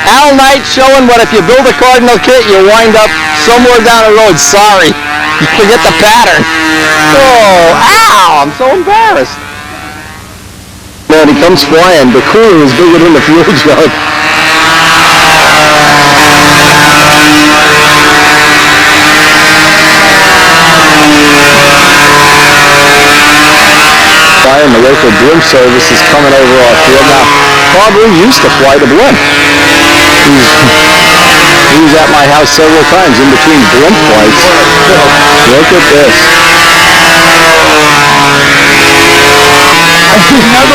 C: Al Knight showing what if you build a cardinal kit, you wind up somewhere down the road. Sorry, you forget the pattern. Oh, ow, I'm so embarrassed. Man, he comes flying. The cooler is bigger than the fuel jug. And the local blimp service is coming over our field. Now, Bob Reed used to fly the blimp. He was at my house several times in between blimp flights. Look at this.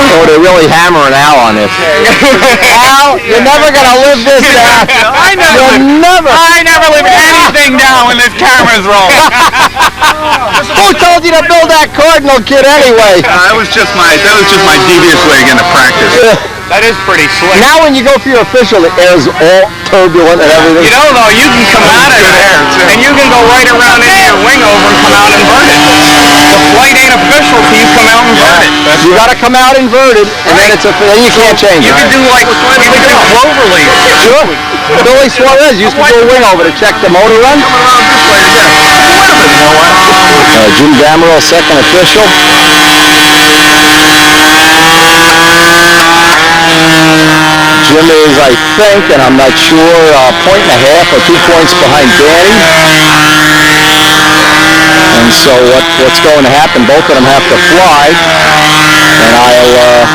C: Oh, they're really hammering Al on this. Al, you're never going to live this down.
E: I never live anything down when this camera's rolling.
C: Who told you to build that cardinal kit anyway?
E: That was just my devious way to get into practice.
G: That is pretty slick.
C: Now when you go for your official, the air's all turbulent and everything.
G: You know, though, you can come out of there, and you can go right around into your wing over and come out inverted. The flight ain't official till you come out inverted.
C: You got to come out inverted, and then then you can't change
G: You
C: it.
G: can do like, you can do cloverleaf.
C: Sure. Billy Suarez used to do a wing over to check the motor run. Jim Damerel, second official. Jim is, I think, and I'm not sure, a point and a half or 2 points behind Danny. And so what's going to happen, both of them have to fly. And I'll,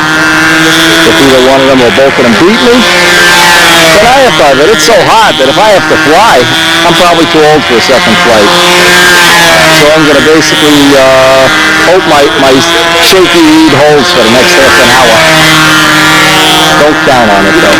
C: if either one of them or both of them beat me, then I have to have it. It's so hot that if I have to fly, I'm probably too old for a second flight. So I'm going to basically hope my shaky lead holds for the next half an hour. Don't count on it, though.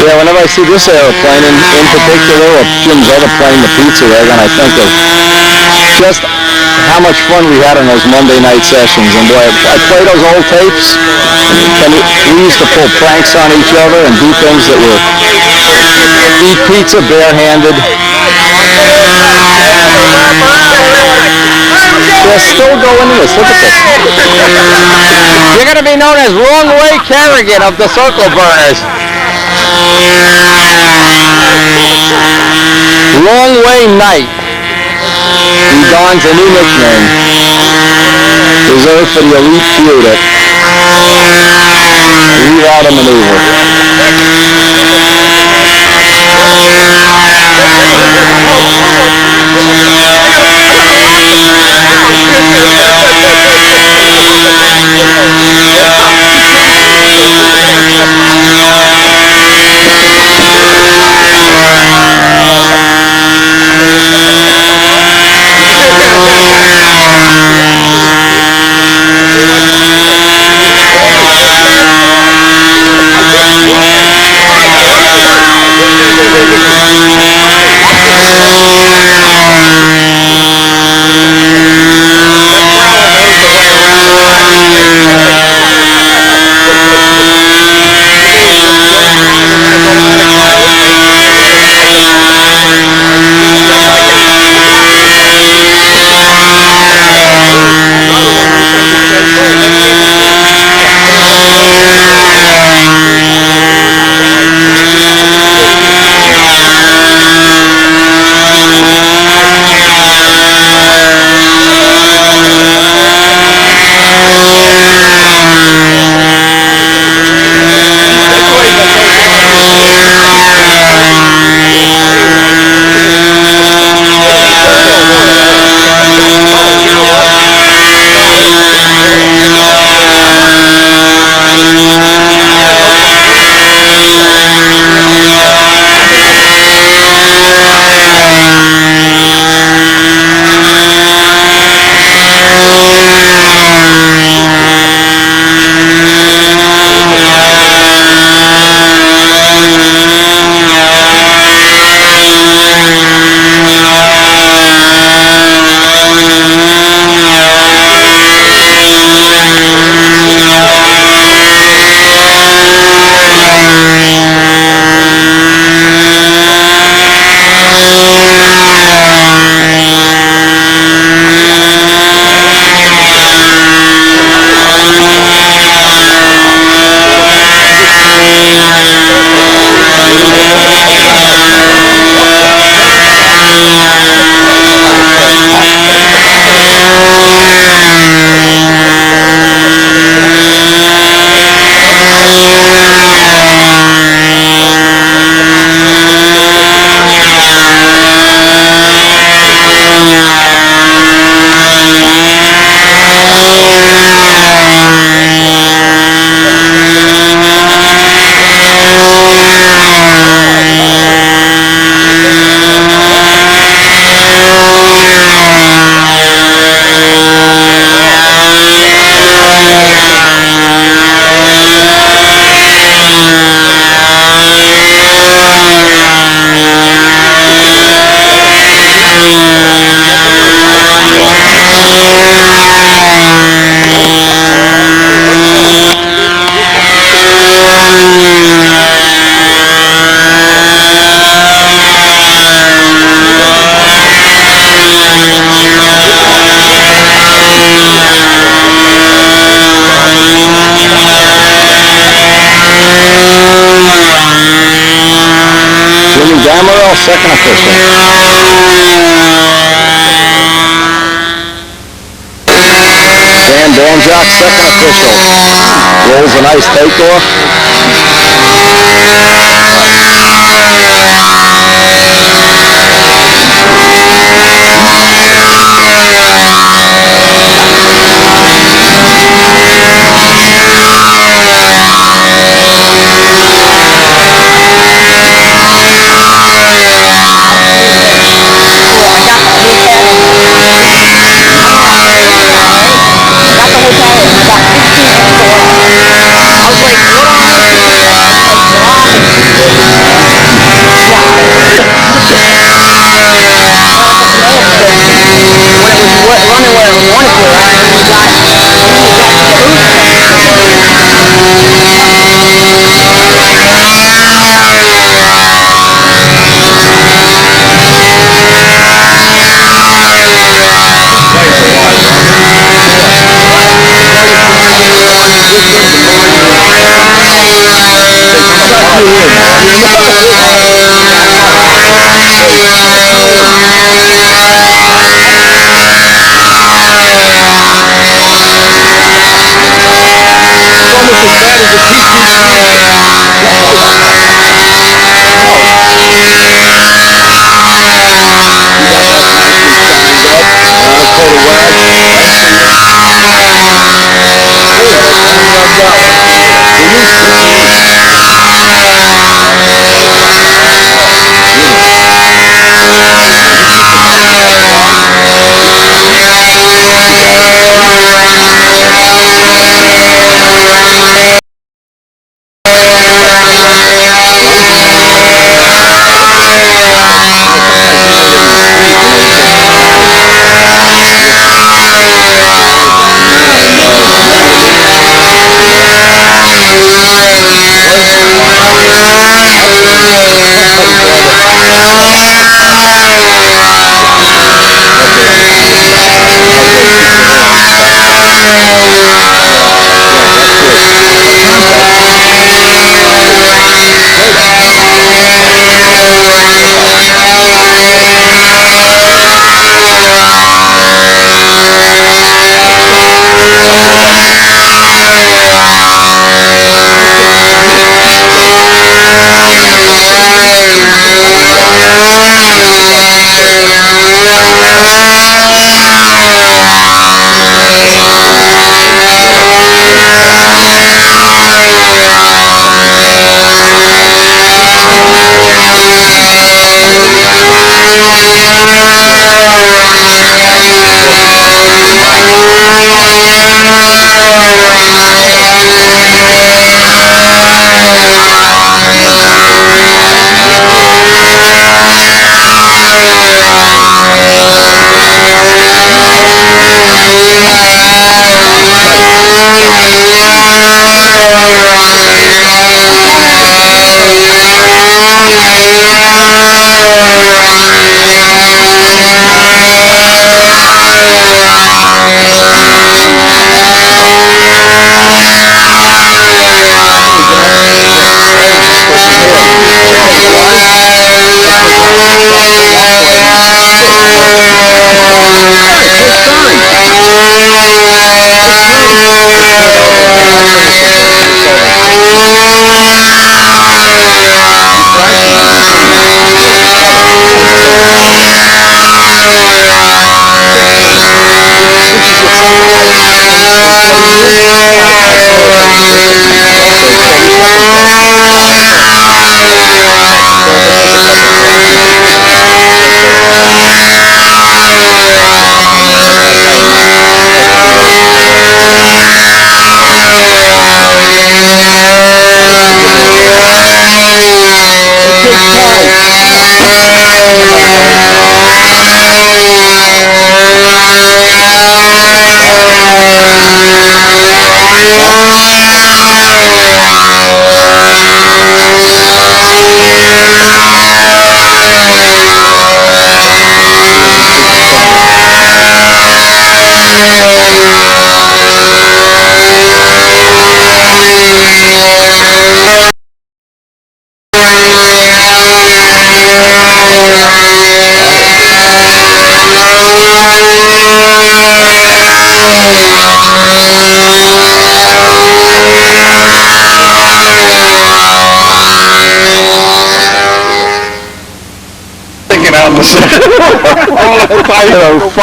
C: Yeah, whenever I see this airplane in particular, or Jim's other plane, the pizza wagon, I think of just how much fun we had on those Monday night sessions. And boy, I play those old tapes, and we used to pull pranks on each other and do things that were eat pizza barehanded. They're still going in this. Look at this. You're going to be known as Wrong Way Kerrigan of the Circle Burners. Long Way Night. He dons a new nickname. Reserved for the elite few that reroute a maneuver.
A: second official. Sam Banjock, second official. Rolls a nice takeoff.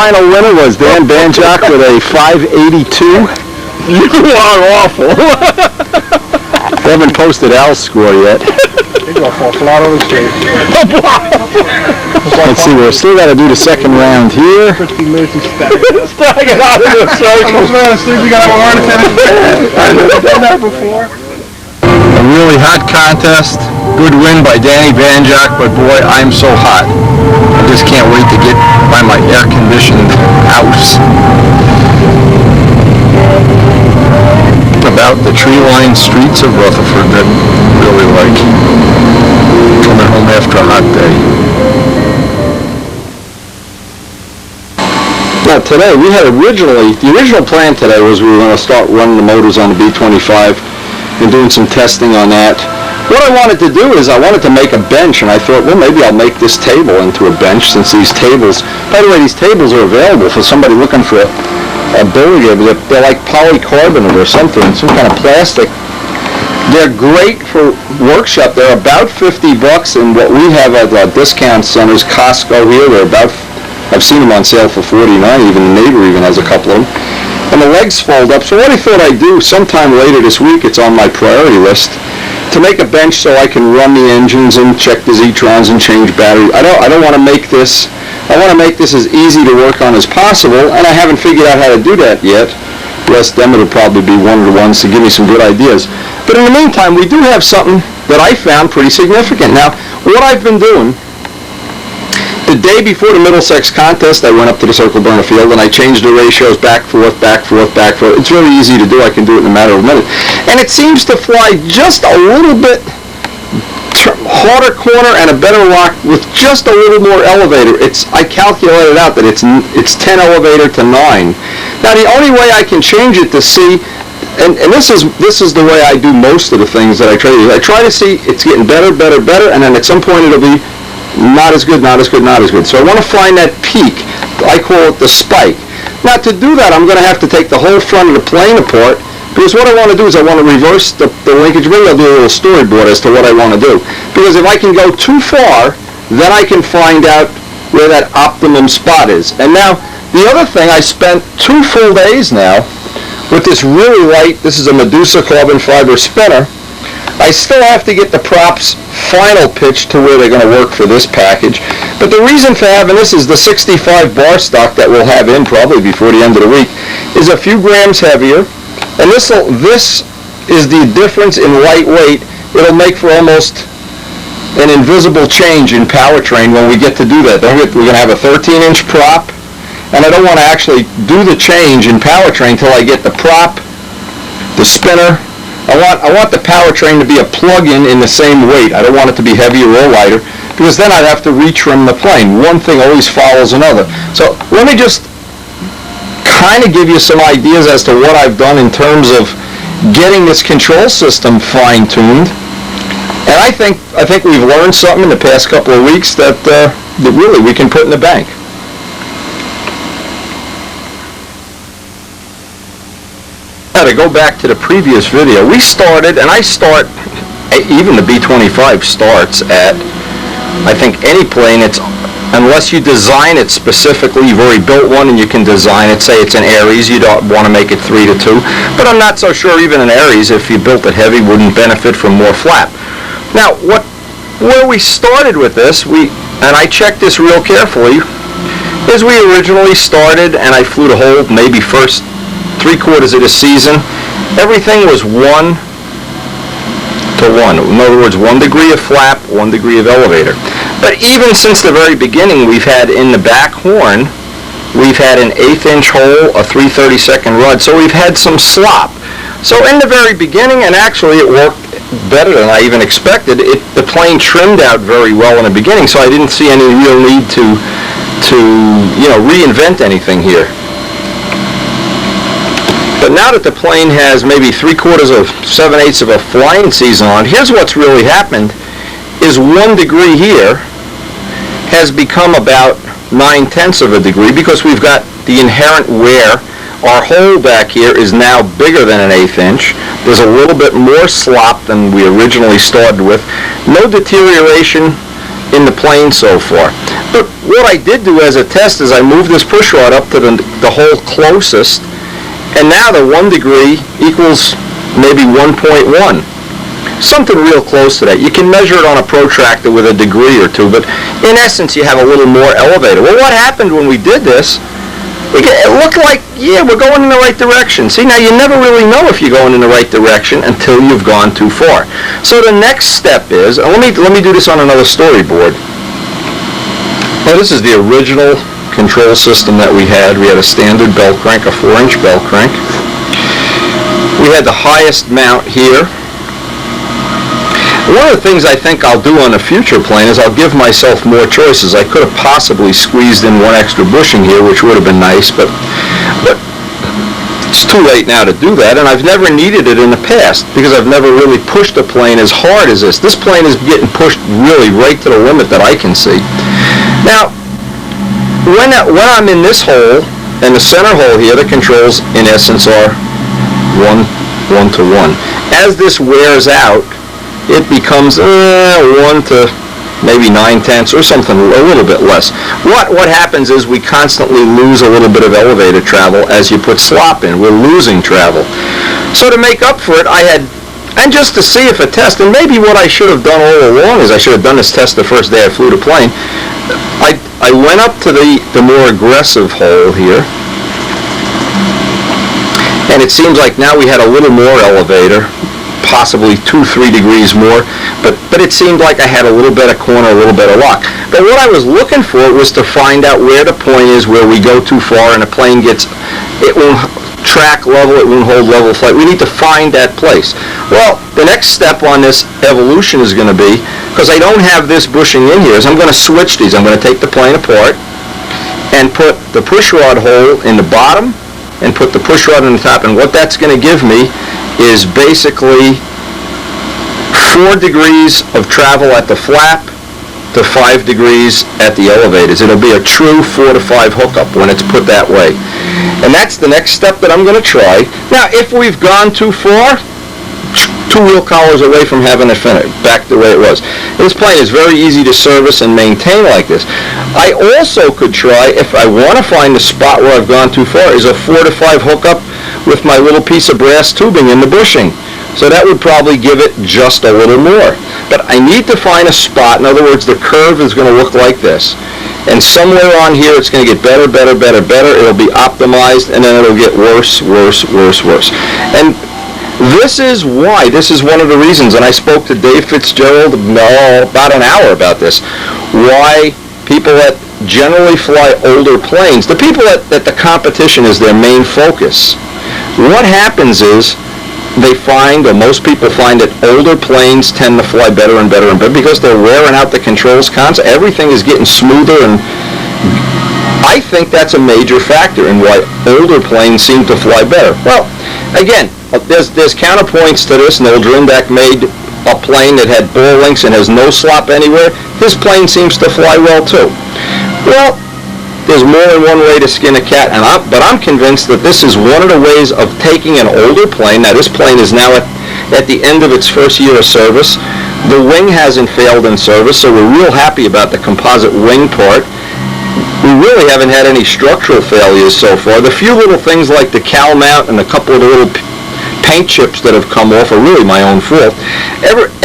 A: final winner was Dan Banjak with a 582.
B: You are awful.
A: They haven't posted Al's score yet.
B: He's going to fall flat on the street.
A: Let's see, we've still got to do the second round here.
B: 50 minutes and stag it out of the circle. I was going to sleep. We got to have a heart attack. I've never done that before.
A: A really hot contest. Good win by Danny Banjak, but boy, I'm so hot. I just can't wait to get by my air-conditioned house. About the tree-lined streets of Rutherford that really like coming home after a hot day. Now today, we had the original plan today was we were going to start running the motors on the B25 and doing some testing on that. What I wanted to do is I wanted to make a bench, and I thought, well, maybe I'll make this table into a bench since these tables, by the way, these tables are available for somebody looking for a building area. They're like polycarbonate or something, some kind of plastic. They're great for workshop. They're about $50, and what we have at discount centers, Costco here, they're about, I've seen them on sale for $49, even the neighbor even has a couple of them. And the legs fold up. So what I thought I'd do sometime later this week, it's on my priority list, to make a bench so I can run the engines and check the Ztrons and change batteries. I don't want to make this, I want to make this as easy to work on as possible, and I haven't figured out how to do that yet. Yes, them will probably be one of the ones to give me some good ideas. But in the meantime, we do have something that I found pretty significant. Now, what I've been doing, the day before the Middlesex contest, I went up to the circle burner field and I changed the ratios back, forth, back, forth, back, forth. It's really easy to do. I can do it in a matter of a minute. And it seems to fly just a little bit harder corner and a better lock with just a little more elevator. I calculated out that it's 10 elevator to 9. Now the only way I can change it to see, and this is the way I do most of the things that I try to do. I try to see it's getting better, better, better, and then at some point it'll be not as good, not as good, not as good. So I want to find that peak. I call it the spike. Now to do that, I'm going to have to take the whole front of the plane apart, because what I want to do is I want to reverse the linkage. Maybe I'll do a little storyboard as to what I want to do. Because if I can go too far, then I can find out where that optimum spot is. And now, the other thing, I spent 2 full days now with this really light, this is a Medusa carbon fiber spinner. I still have to get the props final pitch to where they're going to work for this package. But the reason for having this is the 65 bar stock that we'll have in probably before the end of the week is a few grams heavier. And this is the difference in lightweight. It'll make for almost an invisible change in powertrain when we get to do that. We're going to have a 13-inch prop, and I don't want to actually do the change in powertrain until I get the prop, the spinner. I want the powertrain to be a plug-in in the same weight. I don't want it to be heavier or lighter, because then I'd have to retrim the plane. One thing always follows another. So let me just kind of give you some ideas as to what I've done in terms of getting this control system fine-tuned. And I think we've learned something in the past couple of weeks that really we can put in the bank. To go back to the previous video, we started, and even the B-25 starts at, I think any plane, unless you design it specifically, you've already built one and you can design it, say it's an Aries, you don't want to make it 3-2, but I'm not so sure even an Aries, if you built it heavy, wouldn't benefit from more flap. Now, where we started with this, and I checked this real carefully, is we originally started, and I flew the whole, maybe first 3/4 of the season, everything was 1 to 1. In other words, 1 degree of flap, 1 degree of elevator. But even since the very beginning, we've had in the back horn, we've had an 1/8-inch hole, a 3/32 rod, so we've had some slop. So in the very beginning, and actually it worked better than I even expected, the plane trimmed out very well in the beginning, so I didn't see any real need to reinvent anything here. But now that the plane has maybe 3/4 of 7/8 of a flying season on, here's what's really happened, is 1 degree here has become about 9/10 of a degree because we've got the inherent wear. Our hole back here is now bigger than an 1/8 inch. There's a little bit more slop than we originally started with. No deterioration in the plane so far. But what I did do as a test is I moved this push rod up to the hole closest, and now the 1 degree equals maybe 1.1. Something real close to that. You can measure it on a protractor with a degree or two, but in essence you have a little more elevator. Well, what happened when we did this, it looked like, yeah, we're going in the right direction. See, now you never really know if you're going in the right direction until you've gone too far. So the next step is, let me do this on another storyboard. Now this is the original control system that we had. We had a standard bell crank, a 4-inch bell crank. We had the highest mount here. One of the things I think I'll do on a future plane is I'll give myself more choices. I could have possibly squeezed in one extra bushing here, which would have been nice, but it's too late now to do that, and I've never needed it in the past because I've never really pushed a plane as hard as this. This plane is getting pushed really right to the limit that I can see. Now, when I'm in this hole, and the center hole here, the controls in essence are 1 to 1. As this wears out, it becomes 1 to maybe 9/10 or something a little bit less. What happens is we constantly lose a little bit of elevator travel as you put slop in. We're losing travel. So to make up for it, and just to see if a test, and maybe what I should have done all along is I should have done this test the first day I flew the plane. I went up to the more aggressive hole here, and it seems like now we had a little more elevator, possibly 2-3 degrees more, but it seemed like I had a little better corner, a little better lock. But what I was looking for was to find out where the point is where we go too far and the plane it won't track level, it won't hold level flight. We need to find that place. Well, the next step on this evolution is going to be, because I don't have this bushing in here, is I'm going to switch these. I'm going to take the plane apart and put the push rod hole in the bottom and put the push rod in the top, and what that's going to give me is basically 4 degrees of travel at the flap to 5 degrees at the elevators. It'll be a true 4 to 5 hookup when it's put that way. And that's the next step that I'm going to try. Now, if we've gone too far, 2 wheel collars away from having it back the way it was. This plane is very easy to service and maintain like this. I also could try, if I want to find the spot where I've gone too far, is a 4 to 5 hookup with my little piece of brass tubing in the bushing. So that would probably give it just a little more. But I need to find a spot. In other words, the curve is going to look like this. And somewhere on here it's going to get better, better, better, better. It'll be optimized, and then it'll get worse, worse, worse, worse. And this is why, this is one of the reasons, and I spoke to Dave Fitzgerald about an hour about this, why people that generally fly older planes, the people that the competition is their main focus, what happens is they find, or most people find, that older planes tend to fly better and better and better because they're wearing out the controls constantly. Everything is getting smoother, and I think that's a major factor in why older planes seem to fly better. Well, again, there's counterpoints to this. Noel Drindak made a plane that had ball links and has no slop anywhere. His plane seems to fly well too. Well, there's more than one way to skin a cat, but I'm convinced that this is one of the ways of taking an older plane. Now, this plane is now at the end of its first year of service. The wing hasn't failed in service, so we're real happy about the composite wing part. We really haven't had any structural failures so far. The few little things like the cowl mount and a couple of the little paint chips that have come off are really my own fault.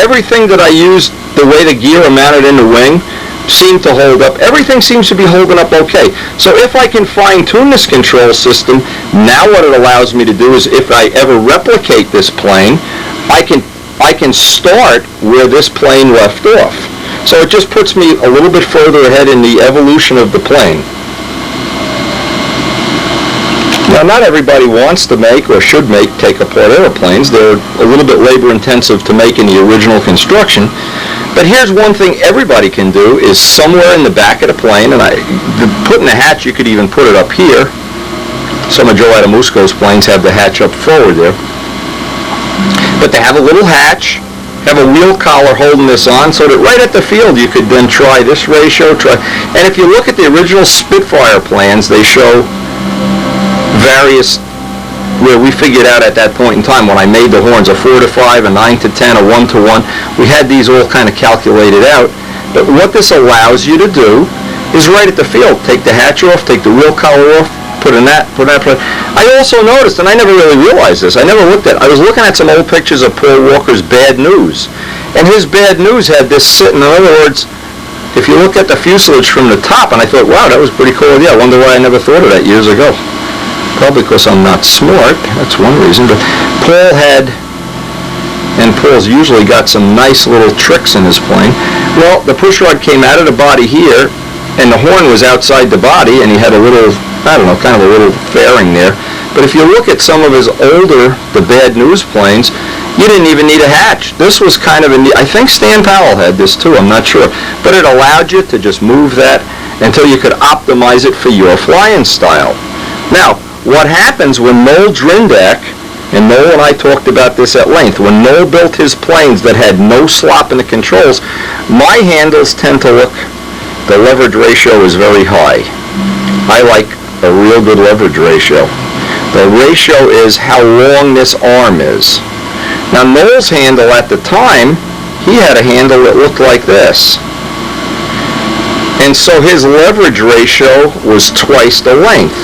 A: Everything that I used, the way the gear are mounted in the wing, seem to hold up. Everything seems to be holding up okay. So if I can fine-tune this control system, now what it allows me to do is, if I ever replicate this plane, I can start where this plane left off. So it just puts me a little bit further ahead in the evolution of the plane. Now, not everybody wants to make or should take apart airplanes. They're a little bit labor-intensive to make in the original construction. But here's one thing everybody can do is somewhere in the back of the plane, and putting the hatch, you could even put it up here. Some of Joe Adamusco's planes have the hatch up forward there. But they have a little hatch, have a wheel collar holding this on, so that right at the field you could then try this ratio. And if you look at the original Spitfire plans, they show various, where we figured out at that point in time when I made the horns, a 4 to 5, a 9 to 10, a 1 to 1. We had these all kind of calculated out. But what this allows you to do is right at the field. Take the hatch off, take the wheel collar off, put in that plane. I also noticed, and I never really realized this, I was looking at some old pictures of Paul Walker's Bad News, and his Bad News had this sitting, in other words, if you look at the fuselage from the top, and I thought, wow, that was pretty cool. Yeah, I wonder why I never thought of that years ago. Probably because I'm not smart, that's one reason, but Paul had, and Paul's usually got some nice little tricks in his plane. Well, the pushrod came out of the body here, and the horn was outside the body, and he had a little, I don't know, kind of a little fairing there. But if you look at some of his older, the Bad News planes, you didn't even need a hatch. This was kind of I think Stan Powell had this too, I'm not sure. But it allowed you to just move that until you could optimize it for your flying style. Now, what happens when Noel Drindak, and Noel and I talked about this at length, when Noel built his planes that had no slop in the controls, my handles tend to look, the leverage ratio is very high. I like a real good leverage ratio. The ratio is how long this arm is. Now Noel's handle at the time, he had a handle that looked like this. And so his leverage ratio was twice the length.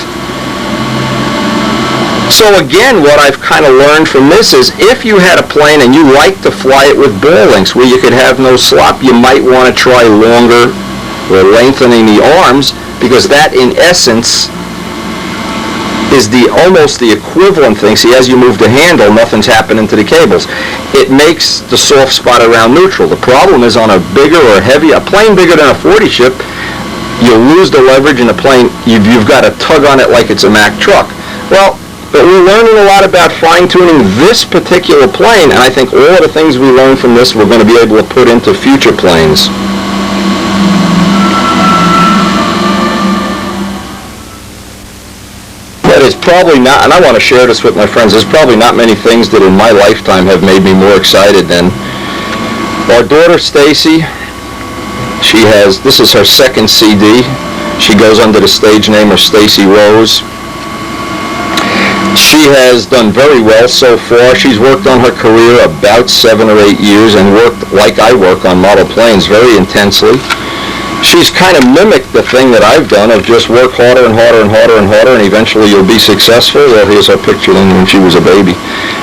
A: So again, what I've kind of learned from this is if you had a plane and you like to fly it with ball links where you could have no slop, you might want to try longer or lengthening the arms, because that in essence is almost the equivalent thing. See, as you move the handle, nothing's happening to the cables. It makes the soft spot around neutral. The problem is on a bigger or a plane bigger than a 40 ship, you lose the leverage in the plane. You've got to tug on it like it's a Mack truck. Well, but we're learning a lot about fine-tuning this particular plane, and I think all of the things we learned from this we're going to be able to put into future planes. But it's probably not, and I want to share this with my friends, there's probably not many things that in my lifetime have made me more excited than our daughter Stacy. This is her second CD. She goes under the stage name of Stacy Rose. She has done very well so far. She's worked on her career about 7 or 8 years and worked like I work on model planes very intensely. She's kind of mimicked the thing that I've done of just work harder and harder and harder and harder and eventually you'll be successful. Well, here's her picture when she was a baby.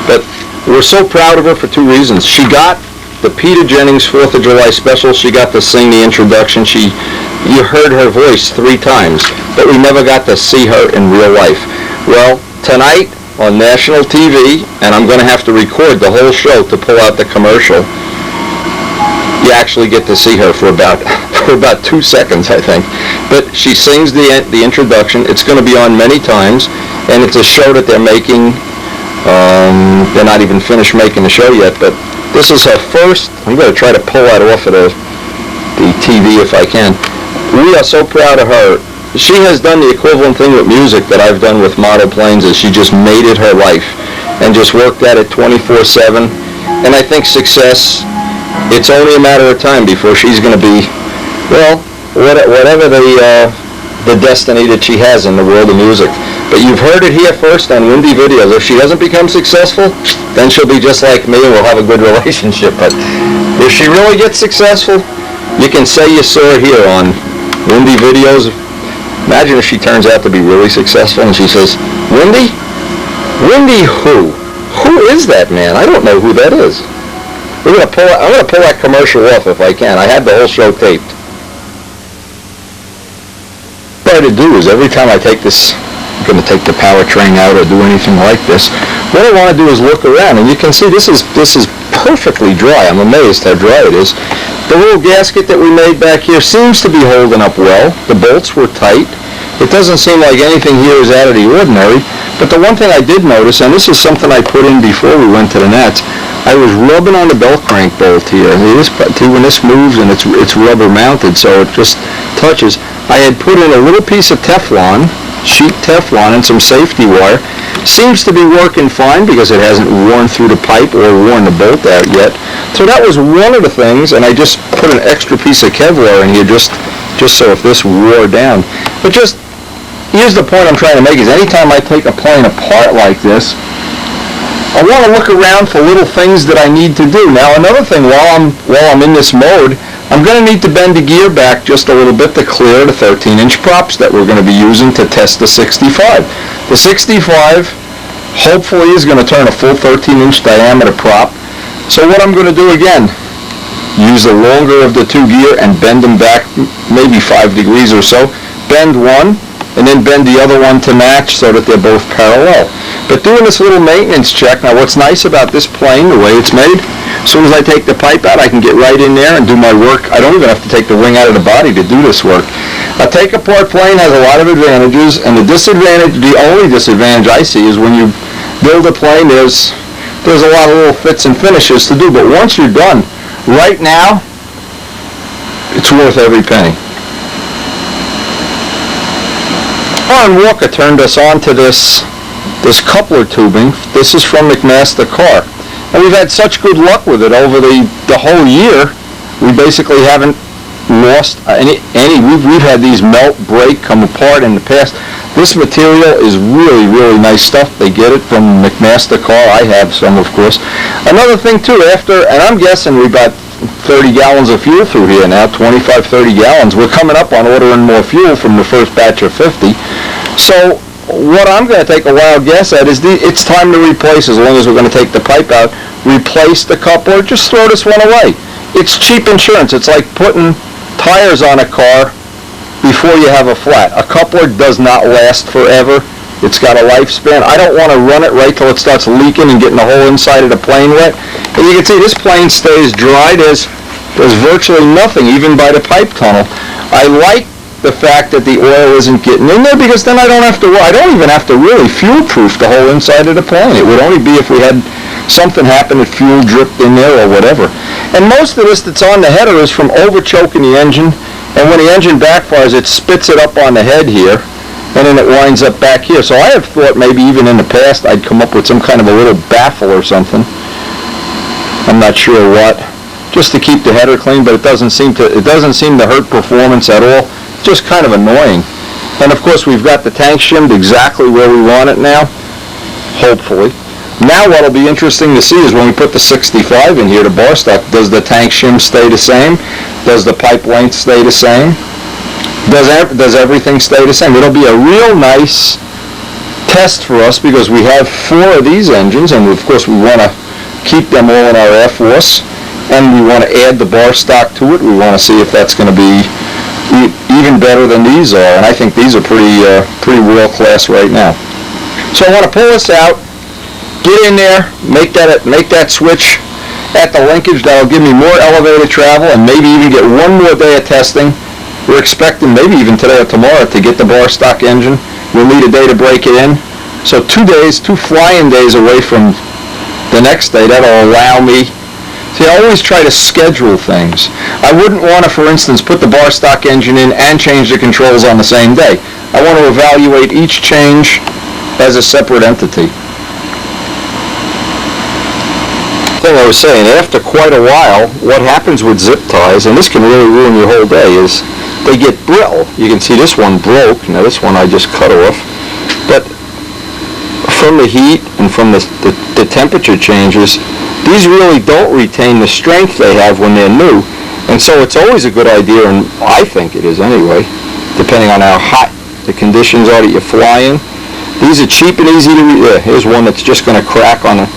A: But we're so proud of her for 2 reasons. She got the Peter Jennings 4th of July special. She got to sing the introduction. You heard her voice 3 times, but we never got to see her in real life. Well, tonight on national TV, and I'm going to have to record the whole show to pull out the commercial, you actually get to see her for about 2 seconds, I think. But she sings the introduction. It's going to be on many times, and it's a show that they're making. They're not even finished making the show yet, but this is her first. I'm going to try to pull that off of the TV if I can. We are so proud of her. She has done the equivalent thing with music that I've done with model planes, is she just made it her life and just worked at it 24/7. And I think success, it's only a matter of time before she's going to be, well, whatever the destiny that she has in the world of music. But you've heard it here first on Windy Videos. If she doesn't become successful, then she'll be just like me and we'll have a good relationship. But if she really gets successful, you can say you saw her here on Windy Videos. Imagine if she turns out to be really successful and she says, Windy? Windy who? Who is that man? I don't know who that is. I'm going to pull that commercial off if I can. I had the whole show taped. What I try to do is every time I take this, I'm going to take the powertrain out or do anything like this, what I want to do is look around, and you can see this is perfectly dry. I'm amazed how dry it is. The little gasket that we made back here seems to be holding up well. The bolts were tight. It doesn't seem like anything here is out of the ordinary. But the one thing I did notice, and this is something I put in before we went to the nets, I was rubbing on the belt crank bolt here. When this moves and it's rubber mounted, so it just touches. I had put in a little piece of Teflon, sheet Teflon, and some safety wire. Seems to be working fine because it hasn't worn through the pipe or worn the bolt out yet. So that was one of the things, and I just put an extra piece of Kevlar in here just so if this wore down. But here's the point I'm trying to make, is anytime I take a plane apart like this, I want to look around for little things that I need to do. Now another thing, while I'm in this mode, I'm going to need to bend the gear back just a little bit to clear the 13-inch props that we're going to be using to test the 65. The 65 hopefully is going to turn a full 13-inch diameter prop. So what I'm going to do again, use the longer of the two gear and bend them back maybe 5 degrees or so. Bend one and then bend the other one to match so that they're both parallel. But doing this little maintenance check, now what's nice about this plane, the way it's made, as soon as I take the pipe out, I can get right in there and do my work. I don't even have to take the wing out of the body to do this work. A take-apart plane has a lot of advantages, and the only disadvantage I see is when you build a plane, there's a lot of little fits and finishes to do, but once you're done, right now, it's worth every penny. Warren Walker turned us on to this coupler tubing. This is from McMaster Car. And we've had such good luck with it over the whole year. We basically haven't lost any. We've had these melt, break, come apart in the past. This material is really, really nice stuff. They get it from McMaster Car. I have some, of course. Another thing too, and I'm guessing we got 30 gallons of fuel through here now, 25, 30 gallons. We're coming up on ordering more fuel from the first batch of 50. So what I'm going to take a wild guess at is it's time to replace, as long as we're going to take the pipe out, replace the coupler, just throw this one away. It's cheap insurance. It's like putting tires on a car before you have a flat. A coupler does not last forever. It's got a lifespan. I don't want to run it right till it starts leaking and getting the whole inside of the plane wet. And you can see this plane stays dry. There's virtually nothing, even by the pipe tunnel. I like the fact that the oil isn't getting in there, because then I don't even have to really fuel-proof the whole inside of the plane. It would only be if we had something happen that fuel dripped in there or whatever. And most of this that's on the header is from over-choking the engine, and when the engine backfires, it spits it up on the head here, and then it winds up back here. So I have thought maybe even in the past I'd come up with some kind of a little baffle or something. I'm not sure what, just to keep the header clean, but it doesn't seem to hurt performance at all. Just kind of annoying. And of course we've got the tank shimmed exactly where we want it now, hopefully. Now what'll be interesting to see is when we put the 65 in here, the bar stock, does the tank shim stay the same? Does the pipe length stay the same? Does everything stay the same? It'll be a real nice test for us, because we have 4 of these engines, and of course we want to keep them all in our Air Force, and we want to add the bar stock to it. We want to see if that's going to be even better than these are, and I think these are pretty world class right now. So I want to pull this out, get in there, make that switch at the linkage. That'll give me more elevated travel and maybe even get one more day of testing. We're expecting maybe even today or tomorrow to get the bar stock engine. We'll need a day to break it in. So 2 days, 2 flying days away from the next day. That'll allow me. See, I always try to schedule things. I wouldn't want to, for instance, put the bar stock engine in and change the controls on the same day. I want to evaluate each change as a separate entity. Thing I was saying, after quite a while, what happens with zip ties, and this can really ruin your whole day, is they get brittle. You can see this one broke. Now this one I just cut off. But from the heat and from the temperature changes, these really don't retain the strength they have when they're new. And so it's always a good idea, and I think it is anyway, depending on how hot the conditions are that you're flying. These are cheap and easy to here's one that's just going to crack on it.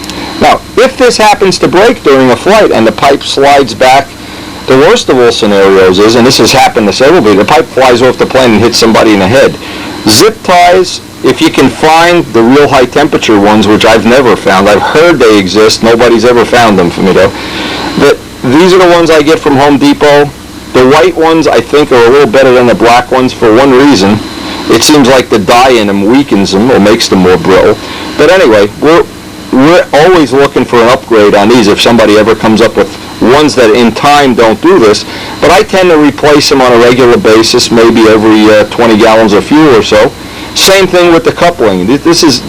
A: Now, if this happens to break during a flight and the pipe slides back, the worst of all scenarios is, and this has happened to several people, the pipe flies off the plane and hits somebody in the head. Zip ties, if you can find the real high temperature ones, which I've never found, I've heard they exist, nobody's ever found them for me though, these are the ones I get from Home Depot. The white ones I think are a little better than the black ones for one reason. It seems like the dye in them weakens them or makes them more brittle. But anyway, we're always looking for an upgrade on these if somebody ever comes up with ones that in time don't do this. But I tend to replace them on a regular basis, maybe every 20 gallons of fuel or so. Same thing with the coupling. This is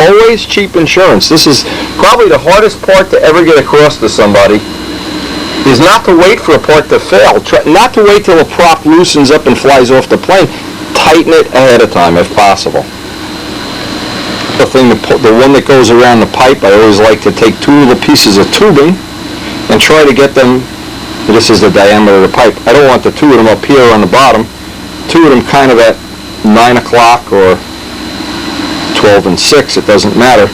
A: always cheap insurance. This is probably the hardest part to ever get across to somebody, is not to wait for a part to fail. Not to wait till a prop loosens up and flies off the plane. Tighten it ahead of time if possible. The one that goes around the pipe, I always like to take 2 little pieces of tubing and try to get them This is the diameter of the pipe. I don't want the two of them up here on the bottom. Two of them kind of at 9 o'clock or 12 and 6, it doesn't matter.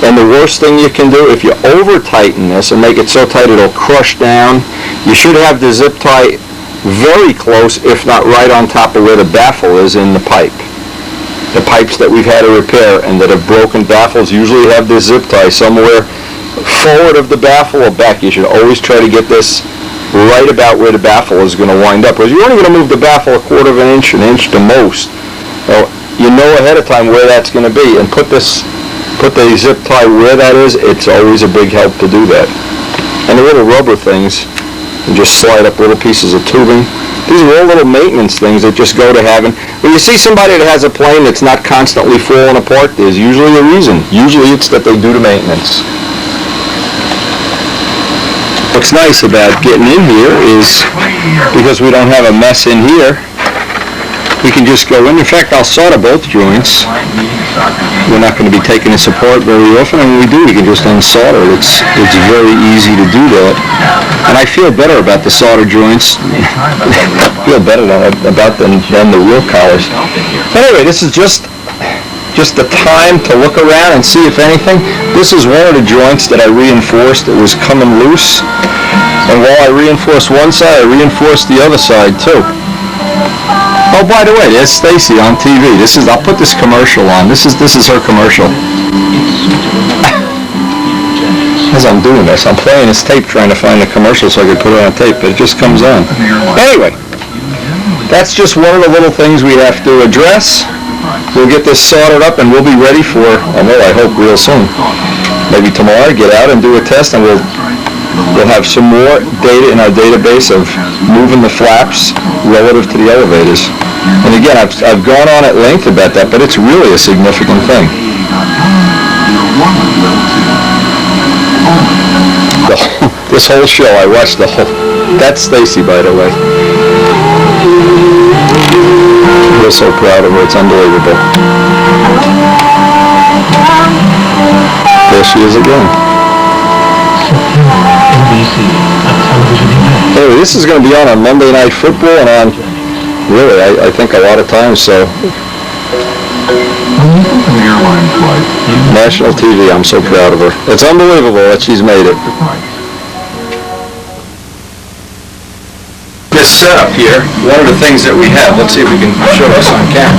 A: And the worst thing you can do, if you over tighten this and make it so tight it'll crush down, you should have the zip tie very close, if not right on top of where the baffle is in the pipe. The pipes that we've had to repair and that have broken baffles usually have this zip tie somewhere forward of the baffle or back. You should always try to get this right about where the baffle is going to wind up. Because you're only going to move the baffle a quarter of an inch the most. So you know ahead of time where that's going to be, and put the zip tie where that is. It's always a big help to do that. And the little rubber things, and just slide up little pieces of tubing. These are all little maintenance things that just go to having. When you see somebody that has a plane that's not constantly falling apart, there's usually a reason. Usually it's that they do the maintenance. What's nice about getting in here is, because we don't have a mess in here, we can just go in. In fact, I'll solder both joints. We're not going to be taking this apart very often, and when we do, we can just unsolder it. It's very easy to do that. And I feel better about the solder joints. I feel better about them than the wheel collars. But anyway, this is just the time to look around and see if anything. This is one of the joints that I reinforced. It was coming loose. And while I reinforced one side, I reinforced the other side too. Oh, by the way, there's Stacy on TV. I'll put this commercial on. This is her commercial. As I'm doing this, I'm playing this tape trying to find the commercial so I can put it on tape, but it just comes on. Anyway, that's just one of the little things we have to address. We'll get this soldered up and we'll be ready for, well, I hope real soon. Maybe tomorrow, get out and do a test, and we'll have some more data in our database of moving the flaps relative to the elevators. And again, I've gone on at length about that, but it's really a significant thing. This whole show, I watched the whole... That's Stacy, by the way. We're so proud of her, it's unbelievable. There she is again. Anyway, this is going to be on Monday Night Football and on, really, I think a lot of times, so. National TV, I'm so proud of her. It's unbelievable that she's made it. This setup here, one of the things that we have, let's see if we can show this on camera.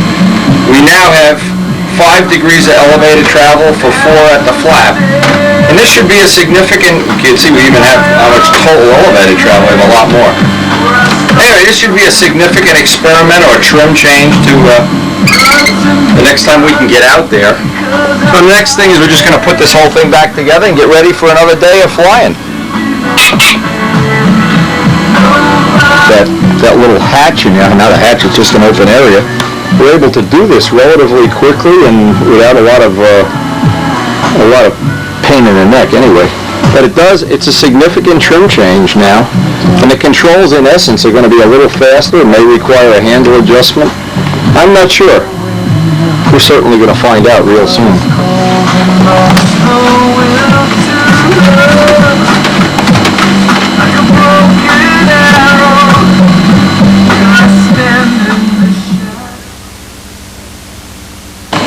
A: We now have 5 degrees of elevated travel for 4 at the flap. And this should be a significant, you can see we even have how much total elevated travel, we have a lot more. Anyway, this should be a significant experiment or trim change to the next time we can get out there. So the next thing is we're just going to put this whole thing back together and get ready for another day of flying. That little hatch, not a hatch, it's just an open area. We're able to do this relatively quickly and without a lot of pain in the neck anyway. But it's a significant trim change now. And the controls in essence are going to be a little faster and may require a handle adjustment. I'm not sure. We're certainly going to find out real soon.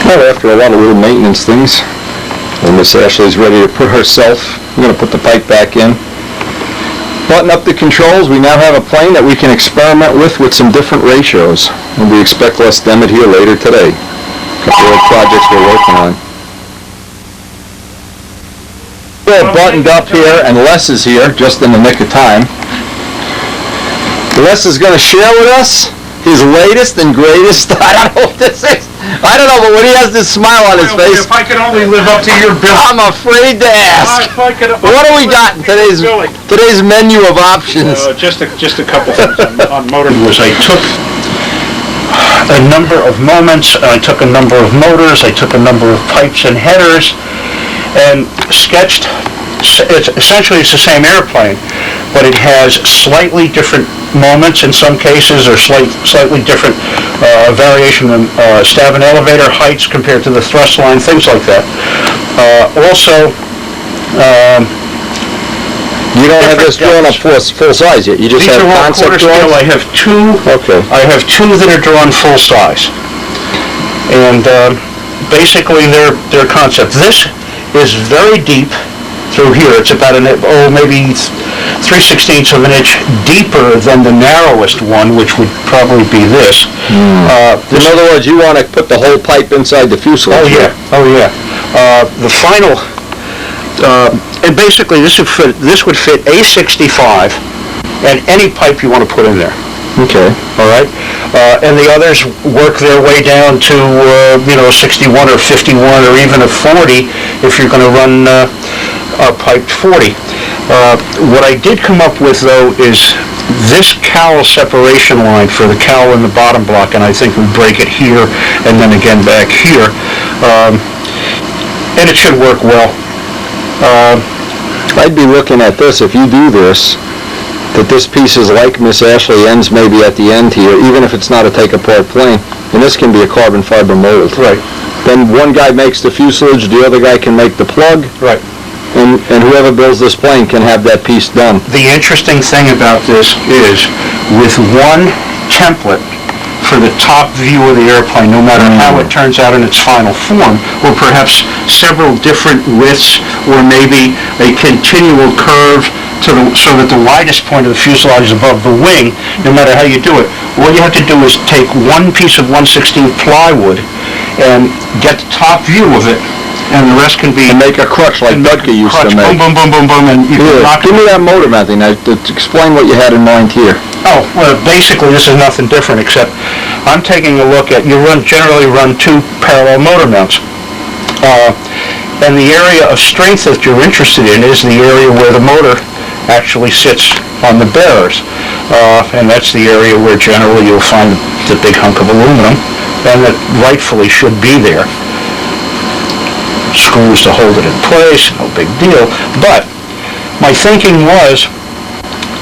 A: Well, after a lot of little maintenance things, and Miss Ashley's ready to put herself, we're going to put the pipe back in. Button up the controls. We now have a plane that we can experiment with some different ratios, and we expect less Demet here later today. A couple of projects we're working on. We're all buttoned up here, and Les is here, just in the nick of time. Les is going to share with us his latest and greatest, I don't know what this is. I don't know, but when he has this smile on his face...
B: If I could only live up to your bill.
A: I'm afraid to ask. What do we got in today's menu of options?
B: Just a couple things on motor. I took a number of moments, I took a number of motors, I took a number of pipes and headers, and sketched. Essentially, it's the same airplane, but it has slightly different moments in some cases, or slightly different variation in stab and elevator heights compared to the thrust line, things like that. Also,
A: You don't have this drawn up full size yet, you just
B: These
A: have
B: are all quarter
A: concept
B: scale. I
A: drawings?
B: have two.
A: Okay.
B: I have two that are drawn full size. And basically they're concept. This is very deep through here. It's about maybe 3/16 of an inch deeper than the narrowest one, which would probably be this.
A: In other words, you want to put the whole pipe inside the fuselage?
B: Oh yeah. The final, and basically this would fit A65 and any pipe you want to put in there.
A: Okay.
B: All right, and the others work their way down to 61 or 51 or even a 40 if you're going to run a piped 40. What I did come up with though is this cowl separation line for the cowl in the bottom block, and I think we break it here and then again back here, and it should work well.
A: I'd be looking at this, if you do this, that this piece is like Miss Ashley ends maybe at the end here, even if it's not a take-apart plane, and this can be a carbon fiber mold.
B: Right.
A: Then one guy makes the fuselage, the other guy can make the plug,
B: Right.
A: and whoever builds this plane can have that piece done.
B: The interesting thing about this is, with one template for the top view of the airplane, no matter how it turns out in its final form, or perhaps several different widths, or maybe a continual curve so that the widest point of the fuselage is above the wing, no matter how you do it. All you have to do is take one piece of 1/16 plywood and get the top view of it, and the rest can be...
A: And make a crutch like Dudka used to make.
B: Boom, boom, boom, boom, boom, and you can knock
A: Give me that motor mounting. Now, explain what you had in mind here.
B: Oh, well, basically this is nothing different except I'm taking a look at, generally run two parallel motor mounts. And the area of strength that you're interested in is the area where the motor actually sits on the bearers. And that's the area where generally you'll find the big hunk of aluminum, and that rightfully should be there. Screws to hold it in place, no big deal. But my thinking was,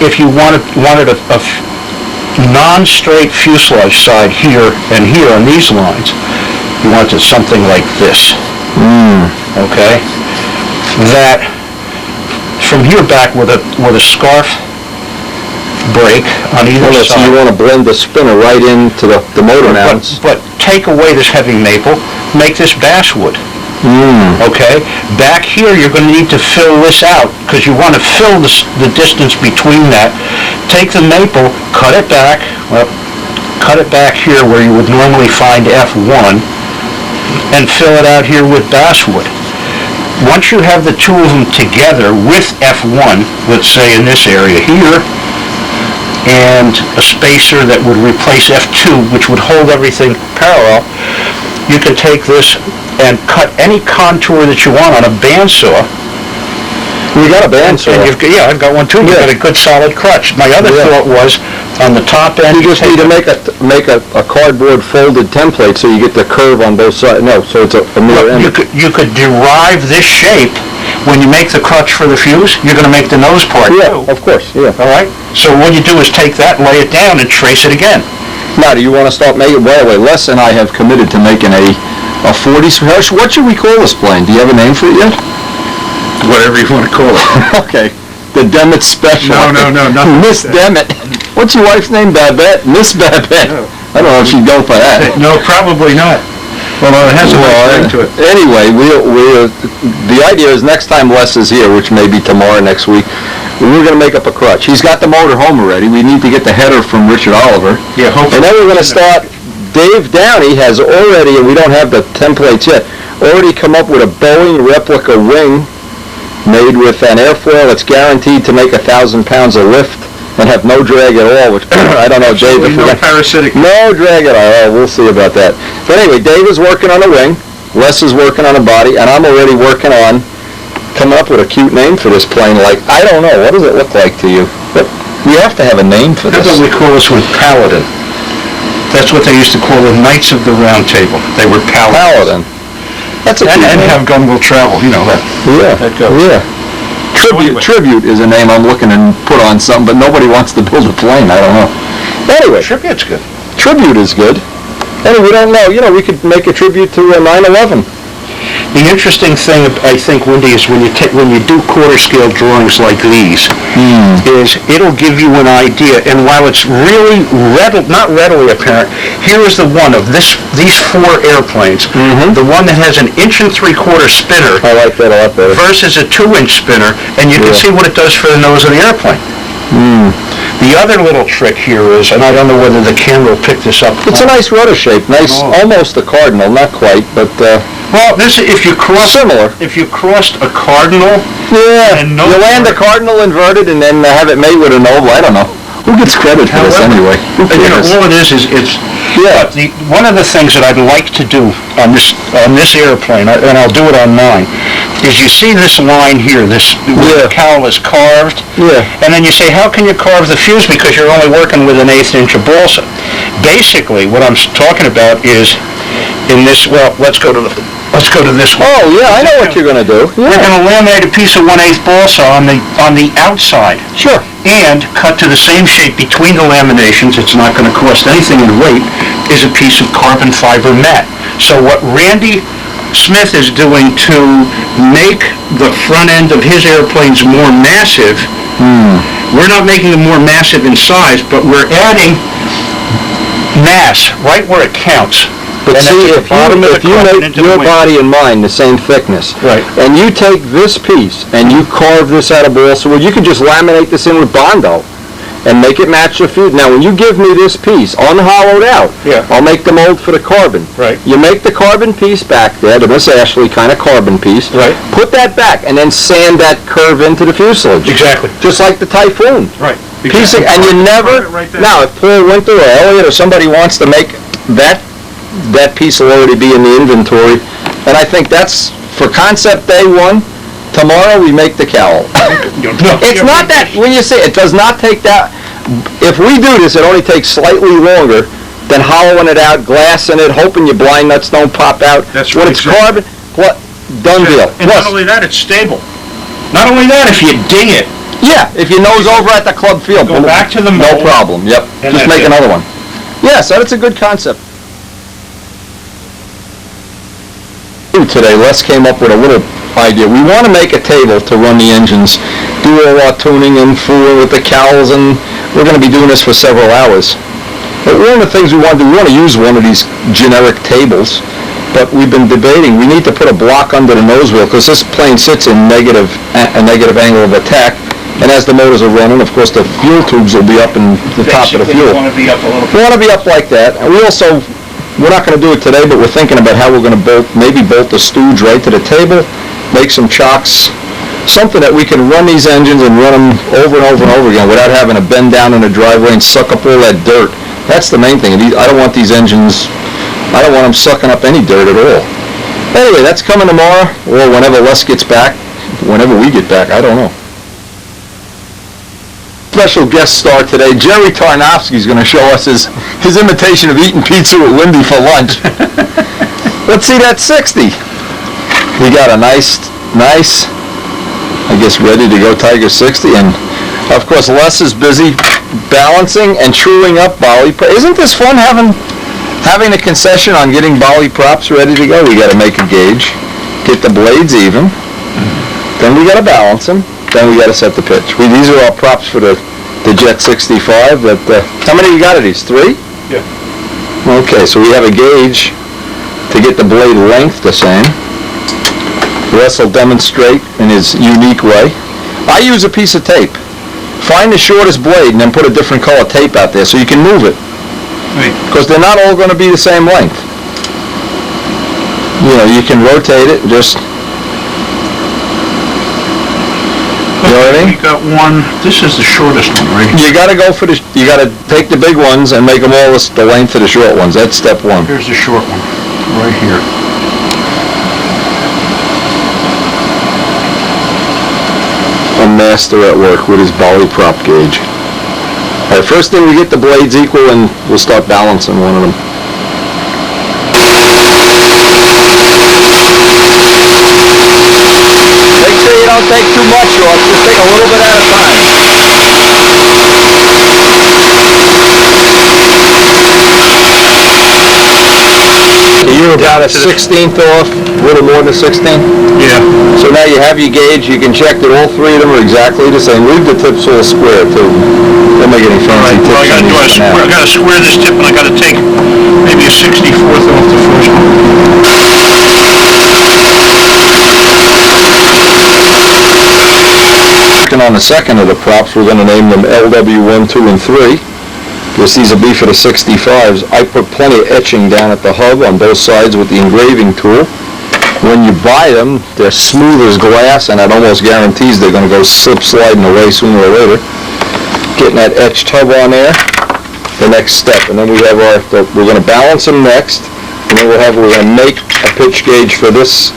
B: if you wanted a non-straight fuselage side here and here on these lines, you wanted something like this. Okay? That from here back with a scarf break on either side.
A: So you want to blend the spinner right into the motor mounts.
B: But take away this heavy maple, make this basswood. Okay? Back here you're going to need to fill this out because you want to fill the distance between that. Take the maple, cut it back here where you would normally find F1, and fill it out here with basswood. Once you have the two of them together with F1, let's say in this area here, and a spacer that would replace F2, which would hold everything parallel, you can take this and cut any contour that you want on a bandsaw.
A: You got a bandsaw?
B: Yeah, I've got one too. You've got a good solid crutch. My other thought was, on the top end,
A: you just need to make a cardboard folded template so you get the curve on both sides. No, so it's a mirror image.
B: You could derive this shape when you make the crutch for the fuse. You're going to make the nose part too.
A: Of course, yeah.
B: All right? So what you do is take that, lay it down, and trace it again.
A: Now, do you want to start making, by the way, Les and I have committed to making a 40, what should we call this plane? Do you have a name for it yet?
E: Whatever you want to call it.
A: Okay. The Demet Special.
E: No, nothing.
A: Miss Demet. What's your wife's name, Babette? Miss Babette.
E: No.
A: I don't know if she'd go for that.
B: No, probably not.
E: Well, it has a nice ring to it.
A: Anyway, the idea is next time Les is here, which may be tomorrow, next week, we're going to make up a crutch. He's got the motor home already. We need to get the header from Richard Oliver.
B: Yeah, hopefully.
A: And then we're going to start. Dave Downey has already, and we don't have the templates yet, already come up with a Boeing replica wing made with an airfoil that's guaranteed to make 1,000 pounds of lift and have no drag at all, which I don't know, Dave.
E: No parasitic.
A: No drag at all. We'll see about that. But anyway, Dave is working on a wing, Les is working on a body, and I'm already working on coming up with a cute name for this plane. Like, I don't know, what does it look like to you? But we have to have a name for
B: That's
A: this.
B: what we call this one Paladin. That's what they used to call the Knights of the Round Table. They were Paladins.
A: Paladin. That's a
B: And
A: cute name.
B: Have Gun Will Travel, you know that.
A: Yeah, yeah. Tribute is a name I'm looking to put on something, but nobody wants to build a plane. I don't know. Anyway,
B: Tribute's good.
A: Tribute is good. And we don't know. You know, we could make a tribute to 9/11.
B: The interesting thing, I think, Wendy, is when you do quarter scale drawings like these, is it'll give you an idea. And while it's really not readily apparent, here is the one of these 4 airplanes. The one that has an 1 3/4 spinner.
A: I like that a lot better.
B: Versus a 2-inch spinner, and you can see what it does for the nose of the airplane. The other little trick here is, and I don't know whether the camera will pick this up.
A: It's a nice rudder shape, nice, almost a cardinal, not quite, but
B: well, this if you
A: similar.
B: If you crossed a cardinal, and
A: you land a cardinal inverted and then have it mate with an oval. I don't know. Who gets credit for this anyway?
B: All it is it's.
A: Yeah.
B: But one of the things that I'd like to do on this airplane, and I'll do it on mine, is you see this line here, where the cowl is carved, and then you say, how can you carve the fuse because you're only working with an 1/8 inch of balsa? Basically, what I'm talking about is in this. Well, let's go to this one.
A: Oh yeah, I know what you're going to do.
B: We're going to laminate a piece of 1/8 balsa on the outside.
A: Sure.
B: And cut to the same shape between the laminations. It's not going to cost anything in weight. Is a piece of carbon fiber mat. So what Randy Smith is doing to make the front end of his airplanes more massive, we're not making them more massive in size, but we're adding mass right where it counts.
A: But see, if you make your body and mine the same thickness, and you take this piece and you carve this out of balsa wood, you can just laminate this in with Bondo and make it match the fuse. Now, when you give me this piece unhollowed out, I'll make the mold for the carbon. You make the carbon piece back there, the Miss Ashley kind of carbon piece. Put that back and then sand that curve into the fuselage.
B: Exactly.
A: Just like the Typhoon.
B: Exactly.
A: And you never. Now, if Paul Winter or Elliot or somebody wants to make that piece will already be in the inventory, and I think that's for concept day 1. Tomorrow we make the cowl. It's not that, when you say it does not take that, if we do this, it only takes slightly longer than hollowing it out, glassing it, hoping your blind nuts don't pop out.
B: That's
A: when
B: right.
A: It's carbon, done deal.
B: And not only that, it's stable. Not only that, if you ding it.
A: Yeah, if your nose over at the club field.
B: Go back to the mold.
A: No problem, yep. Just make another one. Yeah, so that's a good concept. Today, Les came up with a little idea. We want to make a table to run the engines, do all our tuning and fooling with the cowls, and we're going to be doing this for several hours. But one of the things we want to do, we want to use one of these generic tables, but we've been debating, we need to put a block under the nose wheel, because this plane sits in a negative angle of attack, and as the motors are running, of course, the fuel tubes will be up in the top of the fuel.
B: We want to be up a little bit.
A: We want to be up like that, and we're not going to do it today, but we're thinking about how we're going to maybe bolt the stooge right to the table, make some chocks, something that we can run these engines and run them over and over and over again without having to bend down in the driveway and suck up all that dirt. That's the main thing. I don't want these engines, I don't want them sucking up any dirt at all. Anyway, that's coming tomorrow, or whenever Les gets back, whenever we get back, I don't know. Special guest star today, Jerry Tarnofsky, is going to show us his imitation of eating pizza with Wendy for lunch. Let's see that 60. We got a nice, I guess, ready to go Tiger 60, and of course Les is busy balancing and truing up Bolly. Isn't this fun having a concession on getting Bolly props ready to go? We got to make a gauge, get the blades even, then we got to balance them. Then we got to set the pitch. These are our props for the Jet 65. How many you got of these? 3?
B: Yeah.
A: Okay, so we have a gauge to get the blade length the same. Les will demonstrate in his unique way. I use a piece of tape. Find the shortest blade and then put a different color tape out there so you can move it. Because they're not all going to be the same length. You can rotate it just... You know what I mean?
B: We got one. This is the shortest one, right?
A: You got to go for you got to take the big ones and make them all the length of the short ones. That's step 1.
B: Here's the short one, right here.
A: A master at work with his Bolly prop gauge. All right, first thing, we get the blades equal and we'll start balancing one of them. Make sure you don't take too much off, just take a little bit at a time. You're about a 16th off, a little more than a 16th.
B: Yeah.
A: So now you have your gauge, you can check that all three of them are exactly the same. Leave the tips all square too. Don't make any fancy tips.
B: Well, I gotta do a square. I gotta square this tip, and I gotta take maybe a 64th off the first one.
A: On the second of the props, we're going to name them LW1, 2, and 3. Because these will be for the 65s. I put plenty of etching down at the hub on both sides with the engraving tool. When you buy them, they're smooth as glass, and it almost guarantees they're going to go slip sliding away sooner or later. Getting that etched hub on there, the next step. And then we have we're going to balance them next, and then we're going to make a pitch gauge for this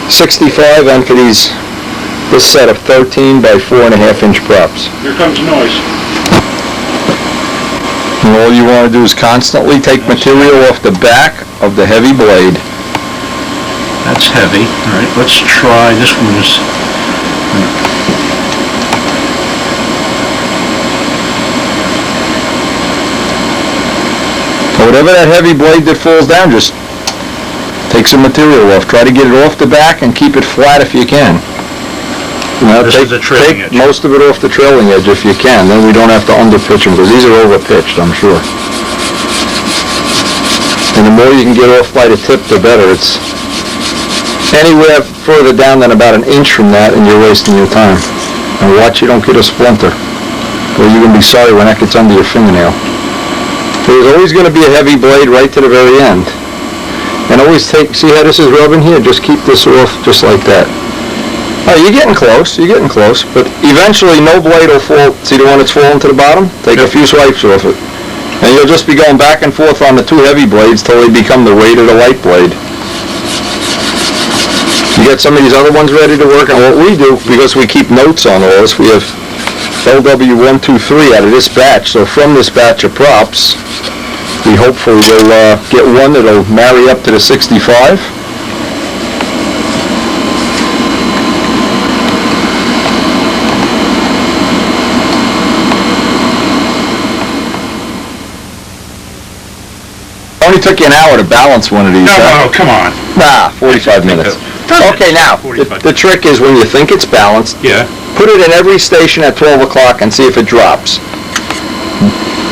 A: 65 and for this set of 13 by 4.5 inch props.
B: Here comes noise.
A: And all you want to do is constantly take material off the back of the heavy blade.
B: That's heavy. All right, let's try this one.
A: Whatever that heavy blade that falls down, just take some material off. Try to get it off the back and keep it flat if you can. You know,
B: This is the trailing
A: take
B: edge.
A: most of it off the trailing edge if you can. Then we don't have to underpitch them because these are overpitched, I'm sure. And the more you can get off by the tip, the better. It's anywhere further down than about an inch from that, and you're wasting your time. And watch you don't get a splinter, or you're going to be sorry when that gets under your fingernail. There's always going to be a heavy blade right to the very end. And always see how this is rubbing here? Just keep this off just like that. Oh, you're getting close, but eventually no blade will fall. See the one that's falling to the bottom? Take a few swipes off it. And you'll just be going back and forth on the two heavy blades till they become the weight of the light blade. You get some of these other ones ready to work, and what we do, because we keep notes on all this, we have LW1, 2, 3 out of this batch. So from this batch of props, we hopefully will get one that'll marry up to the 65. Only took you an hour to balance one of these.
B: No, come on.
A: Nah, 45 minutes. Okay, now, the trick is when you think it's balanced,
B: Yeah.
A: put it in every station at 12 o'clock and see if it drops.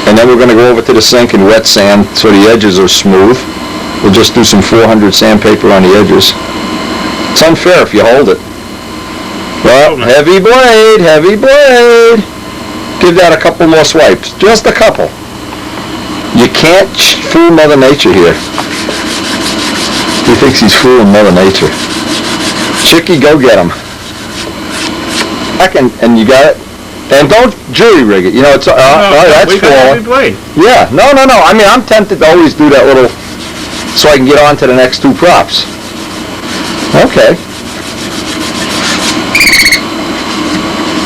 A: And then we're going to go over to the sink and wet sand so the edges are smooth. We'll just do some 400 sandpaper on the edges. It's unfair if you hold it. Well, heavy blade, heavy blade. Give that a couple more swipes, just a couple. You can't fool Mother Nature here. He thinks he's fooling Mother Nature. Chicky, go get him. And you got it. And don't jury rig it. You know, it's that's falling.
B: Blade.
A: Yeah, no. I mean, I'm tempted to always do that little, so I can get on to the next two props. Okay.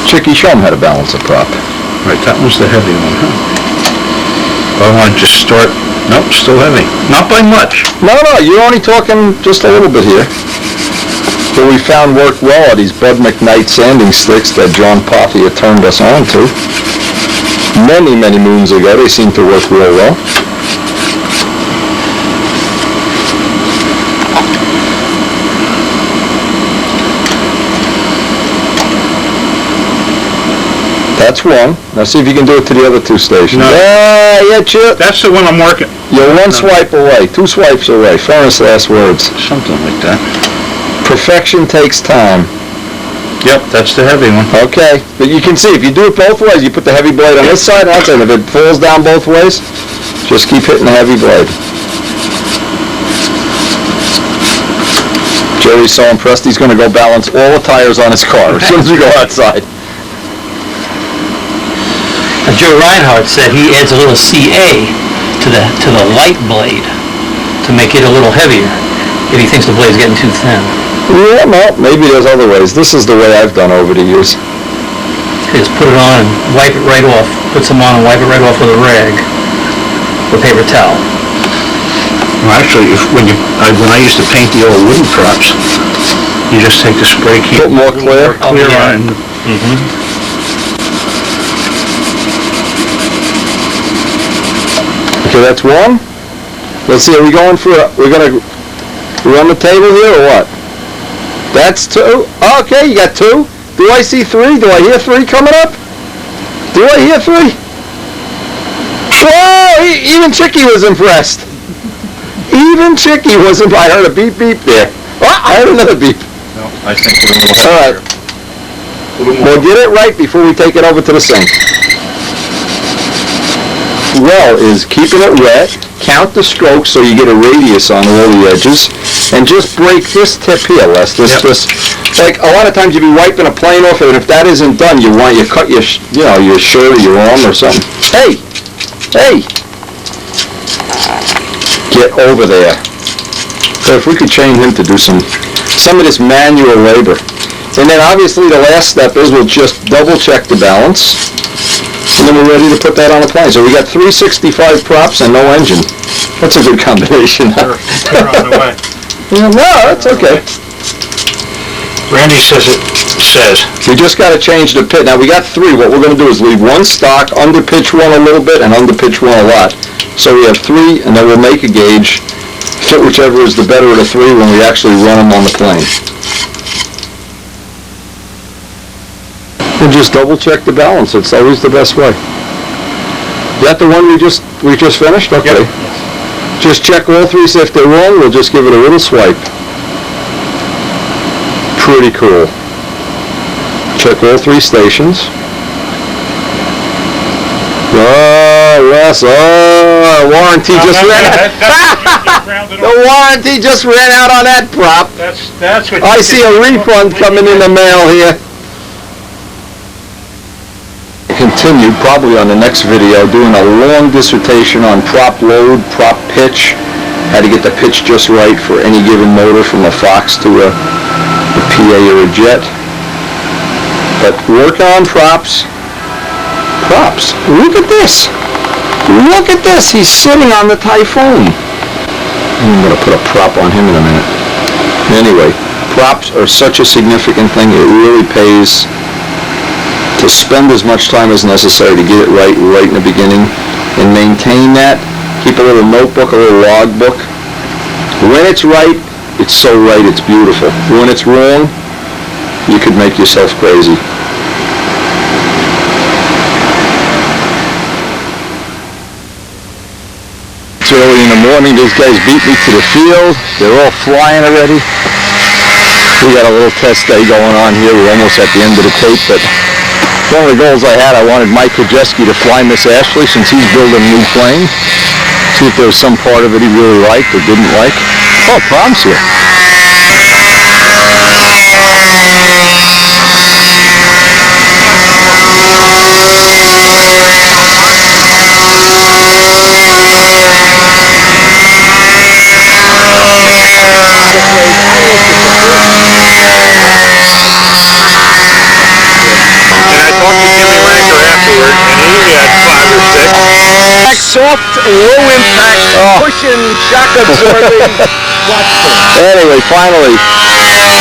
A: Chicky, show him how to balance a prop.
B: Right, that was the heavy one, huh? I want to just start. Nope, still heavy. Not by much.
A: No, you're only talking just a little bit here. What we found worked well are these Bud McKnight sanding sticks that John Pothier turned us on to. Many, many moons ago, they seem to work real well. That's one. Now see if you can do it to the other two stations.
B: No.
A: Yeah, Chip.
B: That's the one I'm working.
A: You're one swipe away, two swipes away. Famous last words.
B: Something like that.
A: Perfection takes time.
B: Yep, that's the heavy one.
A: Okay, but you can see if you do it both ways, you put the heavy blade on this side and that side. If it falls down both ways, just keep hitting the heavy blade. Jerry's so impressed he's going to go balance all the tires on his car as soon as we go outside.
F: Joe Reinhardt said he adds a little CA to the light blade to make it a little heavier if he thinks the blade's getting too thin.
A: Yeah, well, maybe there's other ways. This is the way I've done over the years.
F: Just put it on and wipe it right off. Put some on and wipe it right off with a rag or paper towel.
B: Well, actually, when I used to paint the old wooden props, you just take the spray can.
A: Put more clear.
B: Clear
F: yeah.
B: on.
A: Okay, that's one. Let's see, are we going for we're going to
C: You on the table here or what? That's 2. Okay, you got 2. Do I see 3? Do I hear 3 coming up? Do I hear 3? Whoa! Even Chicky was impressed. Even Chicky was impressed. I heard a beep beep there. Oh, I heard another beep.
E: No, I think we're a little.
C: All right. Well, get it right before we take it over to the sink. Well is keeping it wet, count the strokes so you get a radius on all the edges, and just break this tip here, Les. This, like a lot of times you'd be wiping a plane off it, and if that isn't done, you cut your, your shirt or your arm or something. Hey, get over there. So if we could train him to do some of this manual labor. And then obviously the last step is we'll just double check the balance, and then we're ready to put that on the plane. So we got 365 props and no engine. That's a good combination.
B: They're on the way.
C: Yeah, no, that's okay.
B: Randy says
C: We just got to change the pit. Now we got 3. What we're going to do is leave 1 stock, under pitch 1 a little bit, and under pitch 1 a lot. So we have 3, and then we'll make a gauge, fit whichever is the better of the 3 when we actually run them on the plane. And just double check the balance. It's always the best way. Is that the one we just finished? Okay. Yep. Just check all 3. So if they're wrong, we'll just give it a little swipe. Pretty cool. Check all 3 stations. Oh, yes. Oh, warranty just ran out. The warranty just ran out on that prop.
B: That's what
C: I see a refund coming in the mail here. Continue probably on the next video doing a long dissertation on prop load, prop pitch, how to get the pitch just right for any given motor from a Fox to a PA or a jet. But work on props. Look at this. Look at this. He's sitting on the Typhoon. I'm going to put a prop on him in a minute. Anyway, props are such a significant thing. It really pays to spend as much time as necessary to get it right in the beginning and maintain that. Keep a little notebook, a little log book. When it's right, it's so right, it's beautiful. When it's wrong, you could make yourself crazy. It's early in the morning. Those guys beat me to the field. They're all flying already. We got a little test day going on here. We're almost at the end of the tape, but one of the goals I had, I wanted Mike Krajewski to fly Miss Ashley since he's building a new plane. See if there was some part of it he really liked or didn't like. Oh, Tom's here. Soft, low impact, pushing, shock absorbing. Anyway, finally,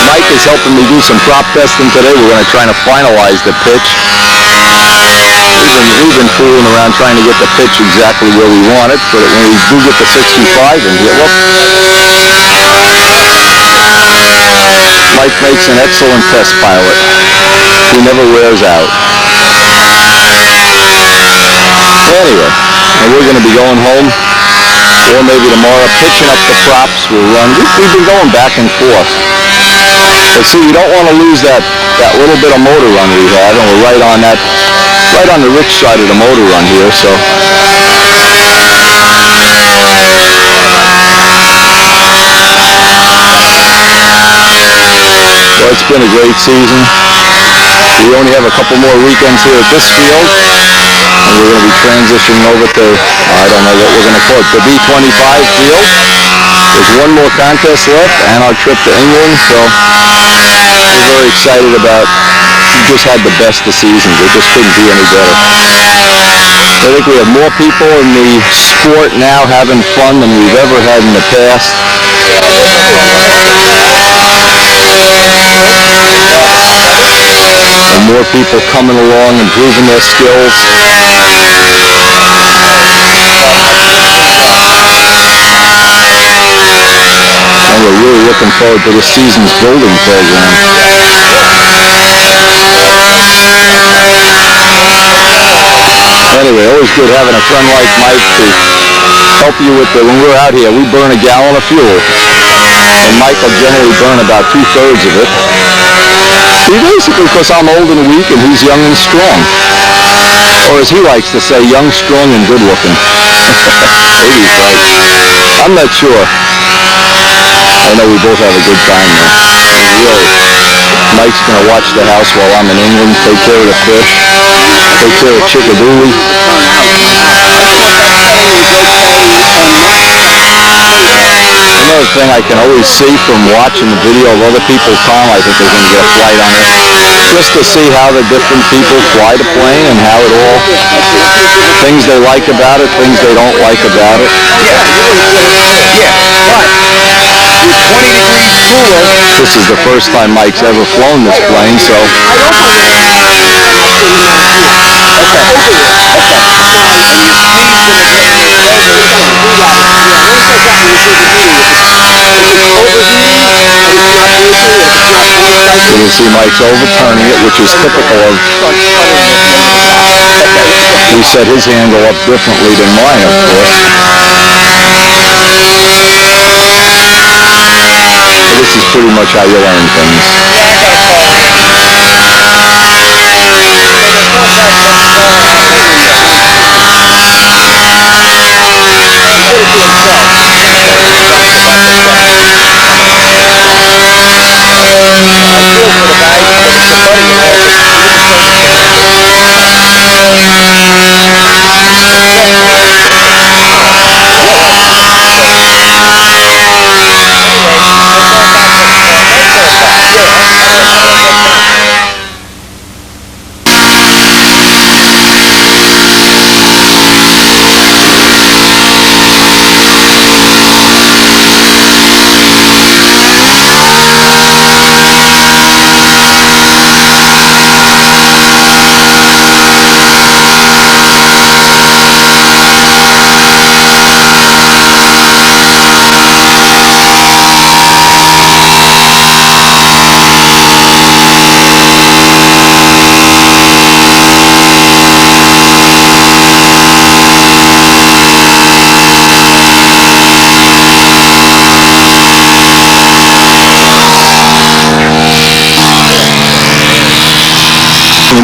C: Mike is helping me do some prop testing today. We're going to try to finalize the pitch. We've been fooling around trying to get the pitch exactly where we want it, so that when we do get the 65 in here, Mike makes an excellent test pilot. He never wears out. Anyway, and we're going to be going home, or maybe tomorrow, pitching up the props. We'll run. We've been going back and forth. But see, we don't want to lose that little bit of motor run we had, and we're right on the rich side of the motor run here, so. Well, it's been a great season. We only have a couple more weekends here at this field. And we're going to be transitioning over to, I don't know what we're going to call it, the B-25 field. There's one more contest left and our trip to England, so we're very excited about, we just had the best of seasons. It just couldn't be any better. I think we have more people in the sport now having fun than we've ever had in the past. And more people coming along, improving their skills. And
A: and we're really looking forward to this season's building program. Anyway, always good having a friend like Mike to help you with the, when we're out here, we burn a gallon of fuel, and Mike will generally burn about 2/3 of it. He basically, because I'm old and weak and he's young and strong. Or as he likes to say, young, strong, and good looking. Maybe he's right. I'm not sure. I know we both have a good time though. Really. Mike's going to watch the house while I'm in England, take care of the fish, take care of Chickadooly. Another thing I can always see from watching the video of other people, Tom, I think they're going to get a flight on it, just to see how the different people fly the plane and how it all, things they like about it, things they don't like about it.
G: But 20 degrees cooler.
A: This is the first time Mike's ever flown this plane, so... You can see Mike's overturning it, which is typical of... He set his handle up differently than mine, of course. This is pretty much how you learn things.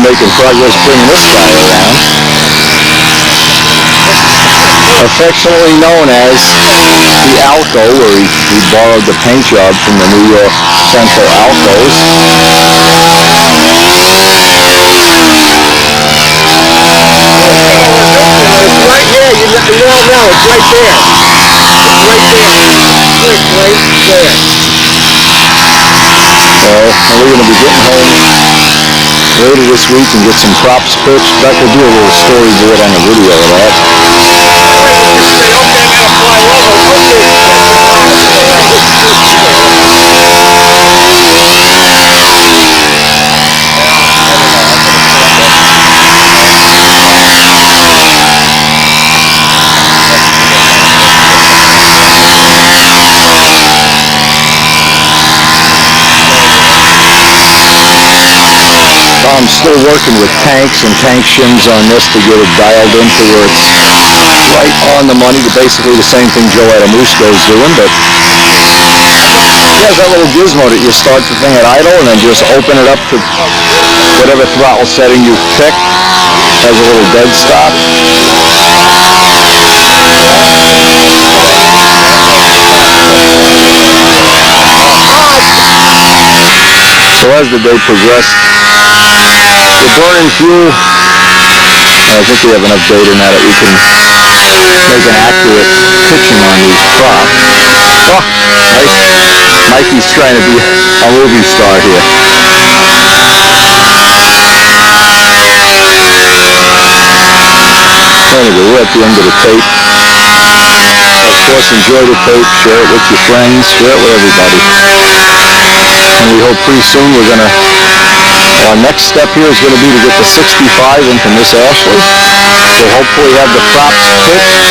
A: Making progress bringing this guy around. Affectionately known as the Alco, where he borrowed the paint job from the New York Central Alcos.
B: It's right here. You know, it's right there. It's right there. Click right there.
A: Well, we're going to be getting home later this week and get some props pitched. In fact, we'll do a little storyboard on the video of that. I'm still working with tanks and tank shims on this to get it dialed into where it's right on the money. Basically the same thing Joe Adamusko's doing, but he has that little gizmo that you start the thing at idle and then just open it up to whatever throttle setting you pick. Has a little dead stop. So as the day progressed, we're burning fuel. I think we have enough data now that we can make an accurate pitching on these props. Oh, nice. Mikey's trying to be a movie star here. Anyway, we're at the end of the tape. Of course, enjoy the tape, share it with your friends, share it with everybody. And we hope pretty soon we're going to, our next step here is going to be to get the 65 into Miss Ashley. So hopefully have the props pitched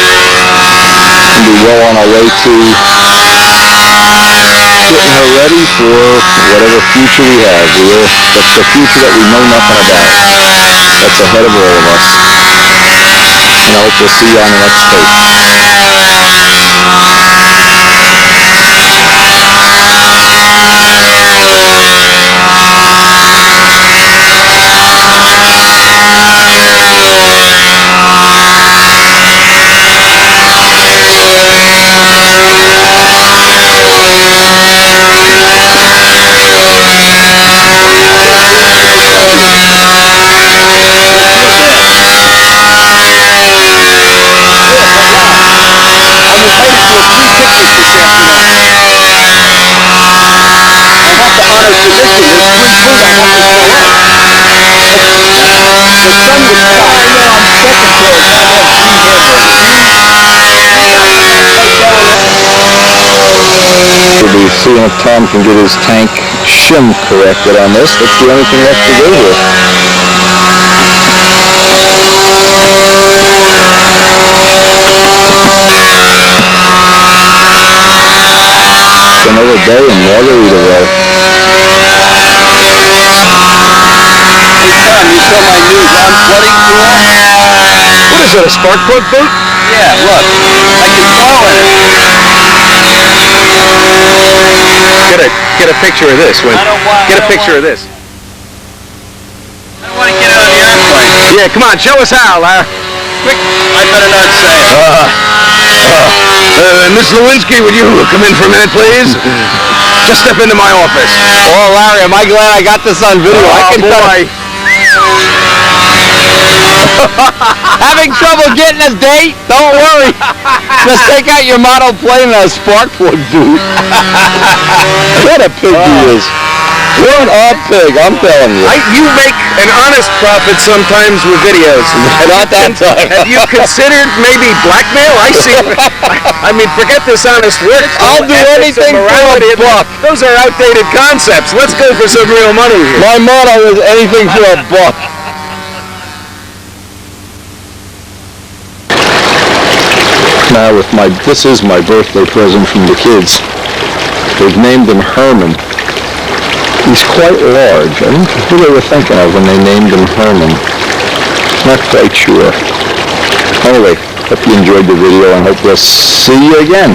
A: and be well on our way to getting her ready for whatever future we have. That's the future that we know nothing about. That's ahead of all of us. And I hope we'll see you on the next We'll be seeing if Tom can get his tank shim corrected on this. That's the only thing left to go here. It's another day in Margaritaville.
D: Hey Tom, you saw my new ground flooding tool?
C: What is it, a spark plug boot?
D: Yeah, look. I can plow in it.
C: Get a picture of this. Get a picture of this.
D: I don't want to get it on the airplane.
C: Yeah, come on, show us how, Larry.
D: Quick, I better not say it.
C: Miss Lewinsky, would you come in for a minute, please? Just step into my office. Oh, Larry, am I glad I got this on video. I can boy. Having trouble getting a date? Don't worry. Just take out your model plane and a spark plug dude. What a pig he is. What a pig, I'm telling you. You make an honest profit sometimes with videos. Not that time. Have you considered maybe blackmail? I see. I mean, forget this honest work. I'll do anything for a buck. Those are outdated concepts. Let's go for some real money here. My motto is anything for a buck.
A: Now this is my birthday present from the kids. They've named him Herman. He's quite large. I don't know who they were thinking of when they named him Herman. Not quite sure. Anyway, hope you enjoyed the video and hope we'll see you again.